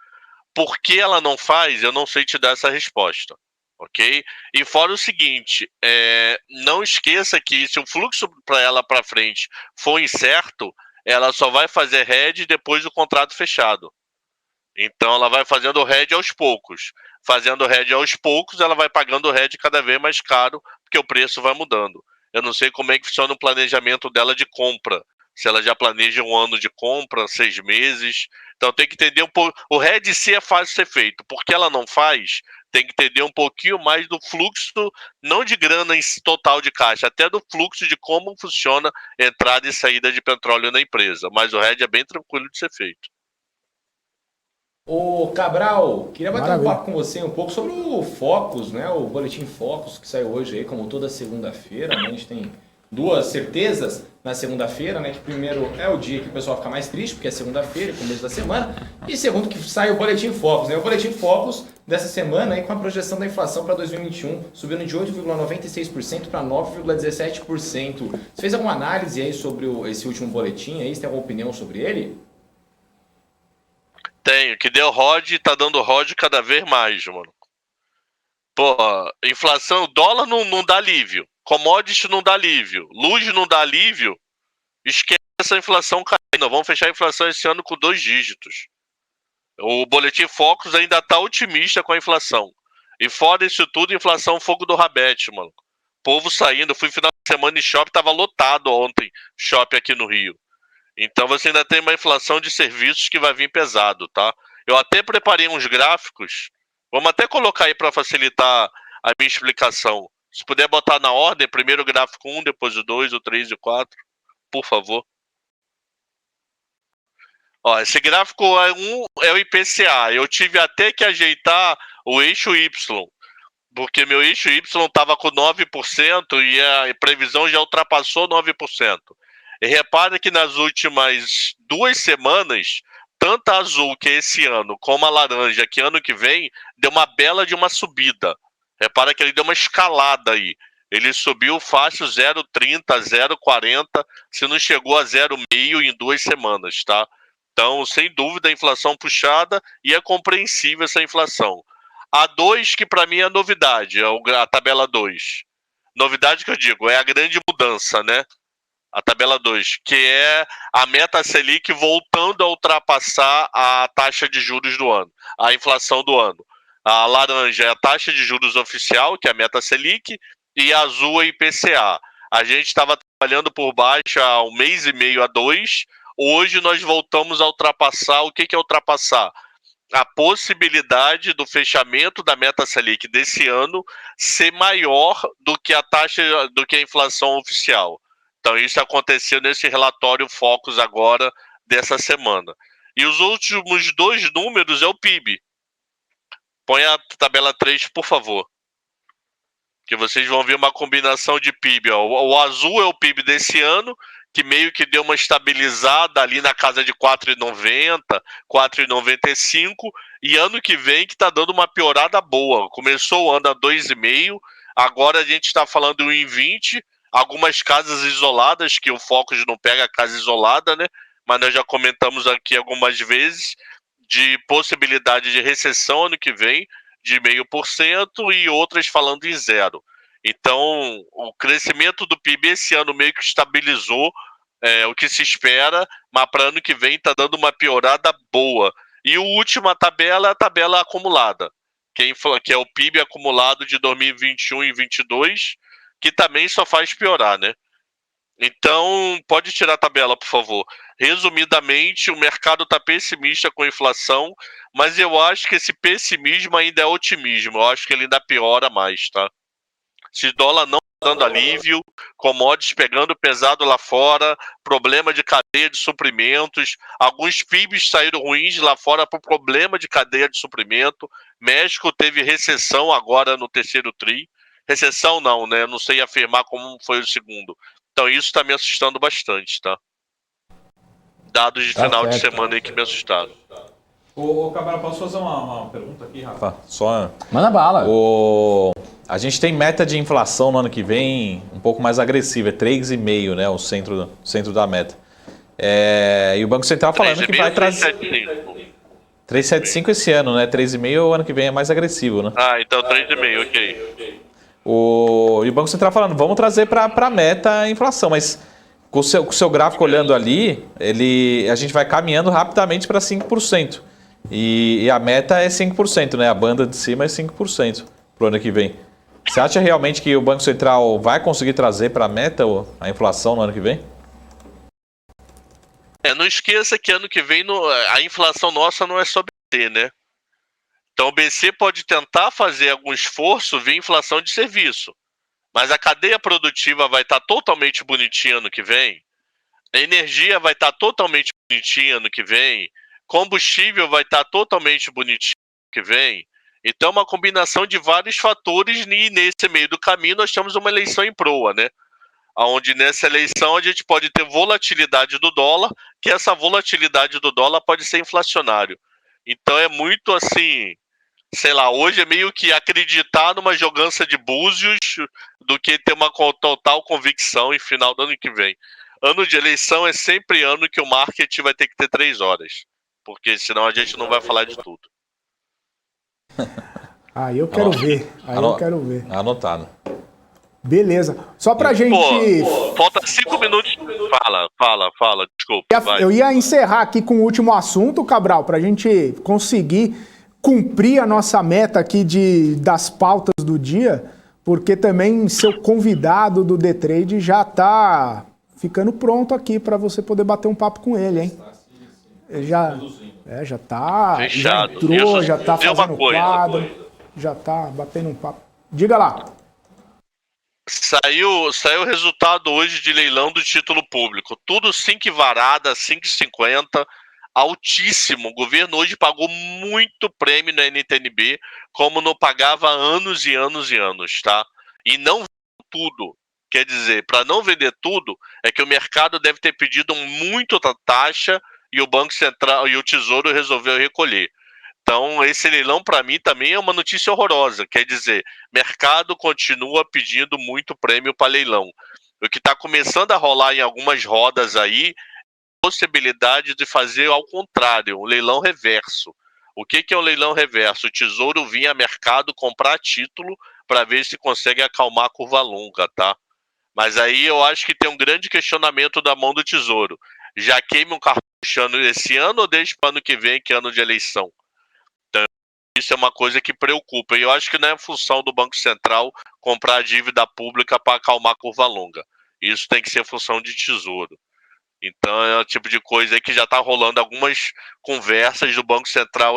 Por que ela não faz? Eu não sei te dar essa resposta. Ok? E fora o seguinte, não esqueça que se o fluxo para ela para frente for incerto, ela só vai fazer hedge depois do contrato fechado. Então ela vai fazendo o hedge aos poucos. Fazendo o hedge aos poucos, ela vai pagando o hedge cada vez mais caro, porque o preço vai mudando. Eu não sei como é que funciona o planejamento dela de compra. Se ela já planeja um ano de compra, 6 meses. Então tem que entender um pouco. O hedge em si é fácil de ser feito. Porque ela não faz, tem que entender um pouquinho mais do fluxo, não de grana em total de caixa, até do fluxo de como funciona a entrada e saída de petróleo na empresa. Mas o hedge é bem tranquilo de ser feito. Ô Cabral, queria bater Maravilha. um papo com você um pouco sobre o Focus, né? O Boletim Focus que saiu hoje aí, como toda segunda-feira, né? A gente tem duas certezas na segunda-feira, né? Que primeiro é o dia que o pessoal fica mais triste, porque é segunda-feira, começo da semana, e segundo que sai o Boletim Focus, né? O Boletim Focus dessa semana aí com a projeção da inflação para 2021 subindo de 8,96% para 9,17%. Você fez alguma análise aí sobre esse último boletim aí? Você tem alguma opinião sobre ele? Tenho, que deu ROD e tá dando ROD cada vez mais, mano. Inflação, dólar não dá alívio, commodity não dá alívio, luz não dá alívio, esquece essa inflação caindo. Vamos fechar a inflação esse ano com 2 dígitos. O Boletim Focus ainda tá otimista com a inflação. E fora isso tudo, inflação fogo do rabete, mano. Povo saindo, fui final de semana em shopping, tava lotado ontem, shopping aqui no Rio. Então você ainda tem uma inflação de serviços que vai vir pesado, tá? Eu até preparei uns gráficos, vamos até colocar aí para facilitar a minha explicação. Se puder botar na ordem, primeiro o gráfico 1, depois o 2, o 3 e o 4, por favor. Esse gráfico é o IPCA, eu tive até que ajeitar o eixo Y, porque meu eixo Y estava com 9% e a previsão já ultrapassou 9%. E repara que nas últimas 2 semanas, tanto a azul, que é esse ano, como a laranja, que ano que vem, deu uma bela de uma subida. Repara que ele deu uma escalada aí. Ele subiu fácil 0,30, 0,40, se não chegou a 0,5 em 2 semanas, tá? Então, sem dúvida, a inflação puxada e é compreensível essa inflação. A 2, que para mim é novidade, é a tabela 2. Novidade que eu digo, é a grande mudança, né? A tabela 2, que é a meta Selic voltando a ultrapassar a taxa de juros do ano, a inflação do ano. A laranja é a taxa de juros oficial, que é a meta Selic, e a azul é IPCA. A gente estava trabalhando por baixo há 1 mês e meio a 2. Hoje nós voltamos a ultrapassar. O que é ultrapassar? A possibilidade do fechamento da meta Selic desse ano ser maior do que a taxa, do que a inflação oficial. Então isso aconteceu nesse relatório Focus agora dessa semana. E os últimos 2 números é o PIB. Põe a tabela 3, por favor. Que vocês vão ver uma combinação de PIB. Ó. O azul é o PIB desse ano, que meio que deu uma estabilizada ali na casa de 4,90, 4,95, e ano que vem que está dando uma piorada boa. Começou o ano a 2,5, agora a gente está falando em 20, algumas casas isoladas, que o Focus não pega casa isolada, né? Mas nós já comentamos aqui algumas vezes, de possibilidade de recessão ano que vem, de 0,5%, e outras falando em 0%. Então, o crescimento do PIB esse ano meio que estabilizou o que se espera, mas para ano que vem está dando uma piorada boa. E a última tabela é a tabela acumulada, que é o PIB acumulado de 2021 e 2022, que também só faz piorar, né? Então, pode tirar a tabela, por favor. Resumidamente, o mercado está pessimista com a inflação, mas eu acho que esse pessimismo ainda é otimismo. Eu acho que ele ainda piora mais, tá? Se dólar não dando alívio, commodities pegando pesado lá fora, problema de cadeia de suprimentos, alguns PIBs saíram ruins lá fora por problema de cadeia de suprimento. México teve recessão agora no terceiro tri. Recessão não, né? Não sei afirmar como foi o segundo. Então isso está me assustando bastante, tá? Dados de final de semana aí que me assustaram. Ô Cabral, posso fazer uma pergunta aqui, Rafa? Só... Manda bala. A gente tem meta de inflação no ano que vem um pouco mais agressiva, é 3,5, né? O centro da meta. E o Banco Central falando que vai trazer... 3,75 esse ano, né? 3,5 o ano que vem é mais agressivo, né? Ah, então 3,5, ok. E o Banco Central falando, vamos trazer para a meta a inflação, mas com o seu gráfico olhando ali, a gente vai caminhando rapidamente para 5%. E a meta é 5%, né? A banda de cima é 5% para o ano que vem. Você acha realmente que o Banco Central vai conseguir trazer para a meta a inflação no ano que vem? Não esqueça que ano que vem a inflação nossa não é só BC, né? Então o BC pode tentar fazer algum esforço via inflação de serviço, mas a cadeia produtiva vai estar totalmente bonitinha ano que vem, a energia vai estar totalmente bonitinha ano que vem, combustível vai estar totalmente bonitinho ano que vem. Então é uma combinação de vários fatores e nesse meio do caminho nós temos uma eleição em proa, né? Onde nessa eleição a gente pode ter volatilidade do dólar, que essa volatilidade do dólar pode ser inflacionário. Então é muito assim, sei lá, hoje é meio que acreditar numa jogança de búzios do que ter uma total convicção em final do ano que vem. Ano de eleição é sempre ano que o marketing vai ter que ter 3 horas, porque senão a gente não vai falar de tudo. Aí eu quero ver. Eu quero ver. Anotado. Beleza. Só pra gente... falta 5 minutos. Fala. Desculpa. Eu ia encerrar aqui com o último assunto, Cabral, pra gente conseguir cumprir a nossa meta aqui das pautas do dia, porque também seu convidado do The Trade já tá ficando pronto aqui para você poder bater um papo com ele, hein? Ele já tá... Fechado. Já entrou, já tá fazendo quadro, já tá batendo um papo. Diga lá. Saiu o resultado hoje de leilão do título público. Tudo 5 varada, 5,50, altíssimo. O governo hoje pagou muito prêmio na NTNB, como não pagava há anos e anos e anos, tá? E não vendeu tudo. Quer dizer, para não vender tudo, é que o mercado deve ter pedido muito da taxa e o Banco Central e o Tesouro resolveu recolher. Então, esse leilão, para mim, também é uma notícia horrorosa. Quer dizer, mercado continua pedindo muito prêmio para leilão. O que está começando a rolar em algumas rodas aí é a possibilidade de fazer ao contrário, um leilão reverso. O que é um leilão reverso? O Tesouro vinha a mercado comprar título para ver se consegue acalmar a curva longa, tá? Mas aí eu acho que tem um grande questionamento da mão do Tesouro. Já queima um cartucho esse ano ou deixa para ano que vem, que é ano de eleição? Então, isso é uma coisa que preocupa. E eu acho que não é função do Banco Central comprar a dívida pública para acalmar a curva longa. Isso tem que ser função de Tesouro. Então é o tipo de coisa aí que já está rolando algumas conversas do Banco Central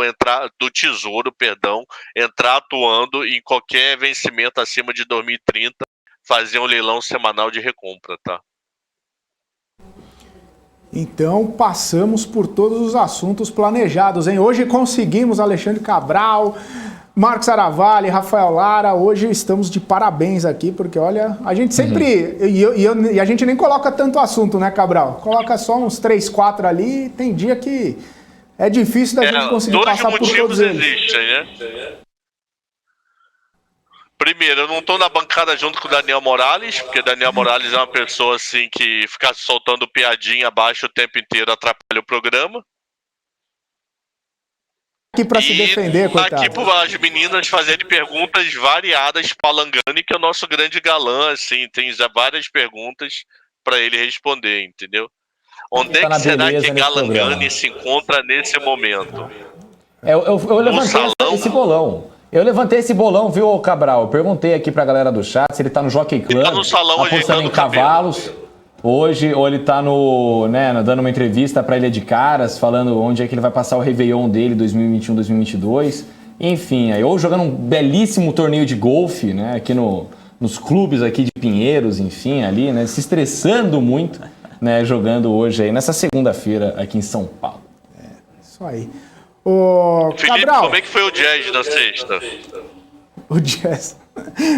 do Tesouro, entrar atuando em qualquer vencimento acima de 2030, fazer um leilão semanal de recompra, tá? Então passamos por todos os assuntos planejados, hein? Hoje conseguimos Alexandre Cabral, Marcos Saravalli, Rafael Lara. Hoje estamos de parabéns aqui, porque olha, a gente sempre... E a gente nem coloca tanto assunto, né, Cabral? Coloca só uns 3, 4 ali, tem dia que é difícil da gente conseguir passar por todos eles. Dois motivos existem, né? Primeiro, eu não estou na bancada junto com o Daniel Morales, porque Daniel Morales é uma pessoa assim que ficar soltando piadinha abaixo o tempo inteiro atrapalha o programa. Aqui para se defender, coitado. Aqui para as meninas fazerem perguntas variadas para Langani, que é o nosso grande galã, assim, tem já várias perguntas para ele responder, entendeu? Onde é que será que Galangani se encontra nesse momento? Eu levantei esse bolão. Eu levantei esse bolão, viu, Cabral? Eu perguntei aqui pra galera do chat se ele tá no Jockey Club, tá no salão apostando em cavalos. Hoje, ou ele tá dando uma entrevista pra Ilha de Caras, falando onde é que ele vai passar o Réveillon dele, 2021, 2022. Enfim, aí, ou jogando um belíssimo torneio de golfe, né, aqui nos clubes aqui de Pinheiros, enfim, ali, né, se estressando muito, né, jogando hoje aí, nessa segunda-feira aqui em São Paulo. Isso aí. Ô, Felipe, Cabral, como é que foi o jazz na sexta? O jazz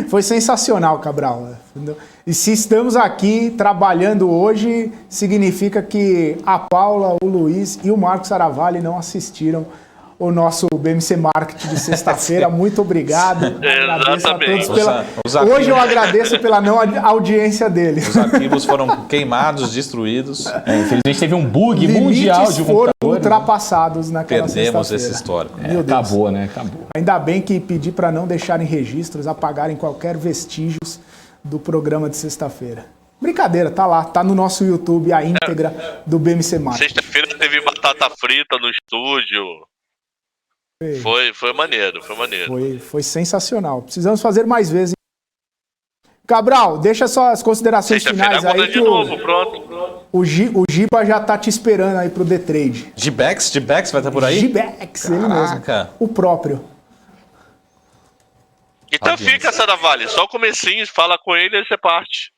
foi sensacional, Cabral. E se estamos aqui trabalhando hoje, significa que a Paula, o Luiz e o Marcos Saravalli não assistiram o nosso BMC Marketing de sexta-feira. Muito obrigado. Agradeço a todos Hoje eu agradeço pela não audiência deles. Os arquivos foram queimados, destruídos. Infelizmente teve um bug mundial de foram ultrapassados naquela Perdemos esse histórico. Acabou, né? Acabou. Ainda bem que pedi para não deixarem registros, apagarem qualquer vestígios do programa de sexta-feira. Brincadeira, tá lá, tá no nosso YouTube a íntegra do BMC Marketing. Sexta-feira teve batata frita no estúdio. Foi maneiro, foi maneiro. Foi sensacional. Precisamos fazer mais vezes. Cabral, deixa só as considerações finais aí que o Giba já tá te esperando aí pro The Trade. Gibex vai estar por aí? Gibex, ele mesmo. O próprio. Então fica, Saravalli, só o comecinho, fala com ele e você parte.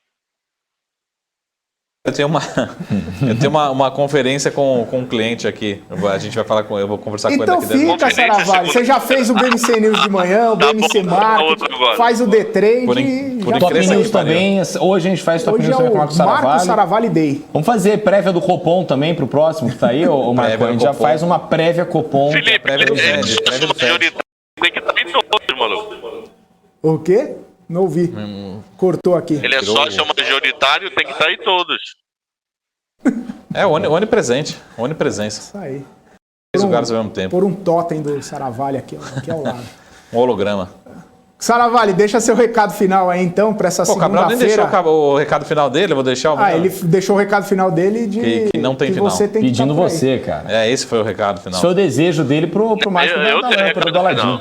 Eu tenho uma conferência com um cliente aqui. A gente vai falar eu vou conversar com ele aqui dentro. Então fica, Saravalli. Você já fez o BMC News de manhã, o BMC Marketing, faz o The Trade. Top News também. Hoje a gente faz Top News também com o Marcos Saravalli. Marcos Saravalli Day. Vamos fazer prévia do Copom também pro próximo que tá aí, ô Marco? A gente já faz uma prévia Copom. Felipe, prévia do Fed. Tem que estar em todos, maluco. O quê? Não ouvi. Cortou aqui. Ele é sócio majoritário, tem que estar em todos. É onipresente. Onipresença. Isso aí. 3 lugares ao mesmo tempo. Por um totem do Saravalli aqui ao lado. Um holograma. Saravalli, deixa seu recado final aí então para essa segunda-feira. O Cabral nem deixou o recado final dele, eu vou deixar o... ele deixou o recado final dele de que não tem final. Você tem pedindo você, cara. Esse foi o recado final. Esse foi o desejo dele pro Marcos da Ladinho.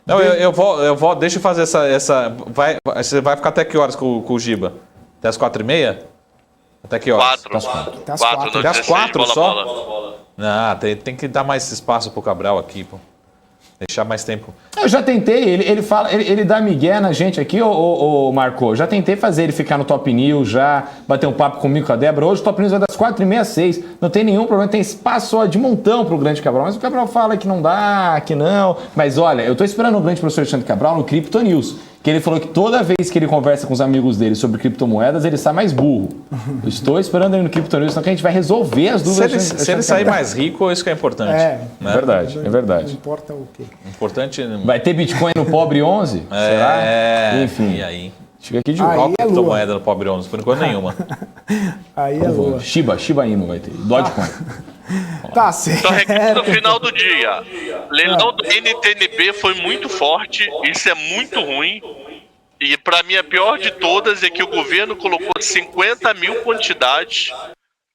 Não, eu vou. Deixa eu fazer essa. Você vai ficar até que horas com o Giba? Até as 4h30? Até que horas? 4. Até as 4 só? Bola. Não, tem que dar mais espaço pro Cabral aqui, pô. Deixar mais tempo. Eu já tentei, ele dá migué na gente aqui, ô Marco. Já tentei fazer ele ficar no Top News, já bater um papo comigo com a Débora. Hoje o Top News é das 4h30 às 6. Não tem nenhum problema, tem espaço de montão pro grande Cabral. Mas o Cabral fala que não dá, que não. Mas olha, eu tô esperando o grande professor Alexandre Cabral no Crypto News. Que ele falou que toda vez que ele conversa com os amigos dele sobre criptomoedas, ele sai mais burro. Eu estou esperando ele no Crypto News, então que a gente vai resolver as dúvidas. Se ele sair mais rico, isso que é importante. Né? É verdade. Não importa o quê. Importante... Vai ter Bitcoin no Pobre 11? Será? Enfim. E aí? Fica aqui de olho. Qual criptomoeda no Pobre 11? Por enquanto nenhuma. Aí é lua. Shiba Inu vai ter. Dogecoin. Tá certo. Então, recado no final do dia. Leilão do NTNB foi muito forte. Isso é muito ruim. E para mim a pior de todas é que o governo colocou 50 mil quantidades,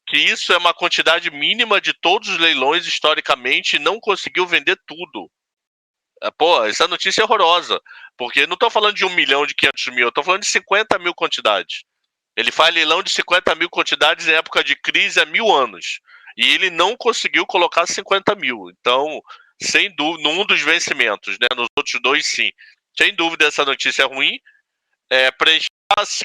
que isso é uma quantidade mínima de todos os leilões historicamente, e não conseguiu vender tudo. Pô, essa notícia é horrorosa, porque não estou falando de 1 milhão, de 500 mil, eu estou falando de 50 mil quantidades. Ele faz leilão de 50 mil quantidades em época de crise há 1000 anos, e ele não conseguiu colocar 50 mil. Então, sem dúvida, num dos vencimentos, né, nos outros dois sim. Sem dúvida essa notícia é ruim.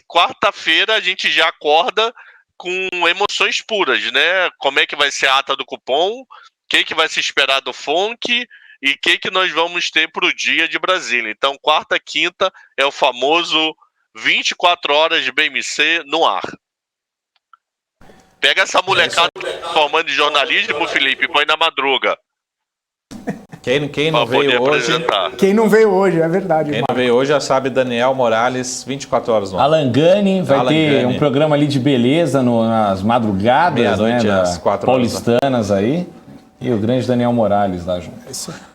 Quarta-feira a gente já acorda com emoções puras, né? Como é que vai ser a ata do cupom, o que vai se esperar do FONC e o que nós vamos ter para o dia de Brasília. Então, quarta, quinta é o famoso 24 horas de BMC no ar. Pega essa molecada formando de jornalismo, Felipe, põe na madruga. Quem não veio hoje... Quem não veio hoje, é verdade. Quem não veio hoje já sabe, Daniel Morales, 24 horas no ar. Alan Gani vai ter um programa ali de beleza nas madrugadas, né, das paulistanas aí. E o grande Daniel Morales lá junto.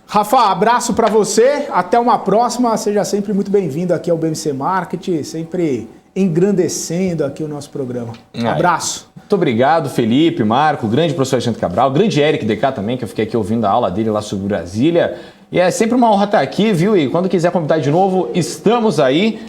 Rafa, abraço para você. Até uma próxima. Seja sempre muito bem-vindo aqui ao BMC Market, sempre engrandecendo aqui o nosso programa. Abraço. Muito obrigado, Felipe, Marco, grande professor Alexandre Cabral, grande Eric DK também, que eu fiquei aqui ouvindo a aula dele lá sobre Brasília. E é sempre uma honra estar aqui, viu? E quando quiser convidar de novo, estamos aí.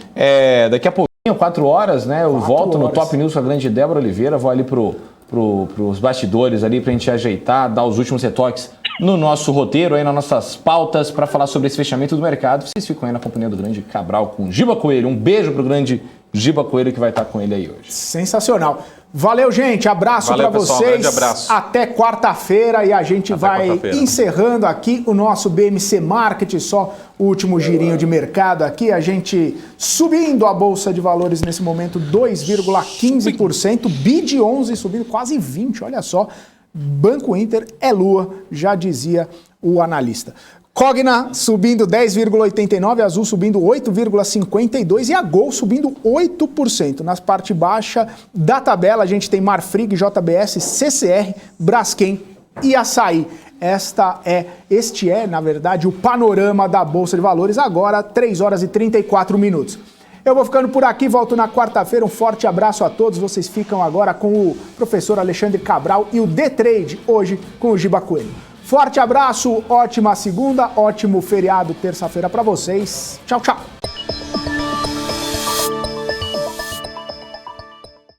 Daqui a pouquinho, 4 horas, né? Eu volto no Top News com a grande Débora Oliveira. Vou ali pros bastidores ali pra gente ajeitar, dar os últimos retoques no nosso roteiro, aí nas nossas pautas, para falar sobre esse fechamento do mercado. Vocês ficam aí na companhia do grande Cabral com Giba Coelho. Um beijo pro grande Giba Coelho que vai estar com ele aí hoje. Sensacional. Valeu, gente. Abraço para vocês. Um grande abraço. Até quarta-feira e a gente vai encerrando aqui o nosso BMC Market, só o último girinho de mercado aqui. A gente subindo a Bolsa de Valores nesse momento 2,15%, BID 11 subindo quase 20%, olha só. Banco Inter é lua, já dizia o analista. Cogna subindo 10,89%, Azul subindo 8,52% e a Gol subindo 8%. Na parte baixa da tabela a gente tem Marfrig, JBS, CCR, Braskem e Açaí. Este é, na verdade, o panorama da Bolsa de Valores, agora 3 horas e 34 minutos. Eu vou ficando por aqui, volto na quarta-feira. Um forte abraço a todos. Vocês ficam agora com o professor Alexandre Cabral e o D-Trade, hoje com o Giba Coelho. Forte abraço, ótima segunda, ótimo feriado terça-feira para vocês. Tchau, tchau.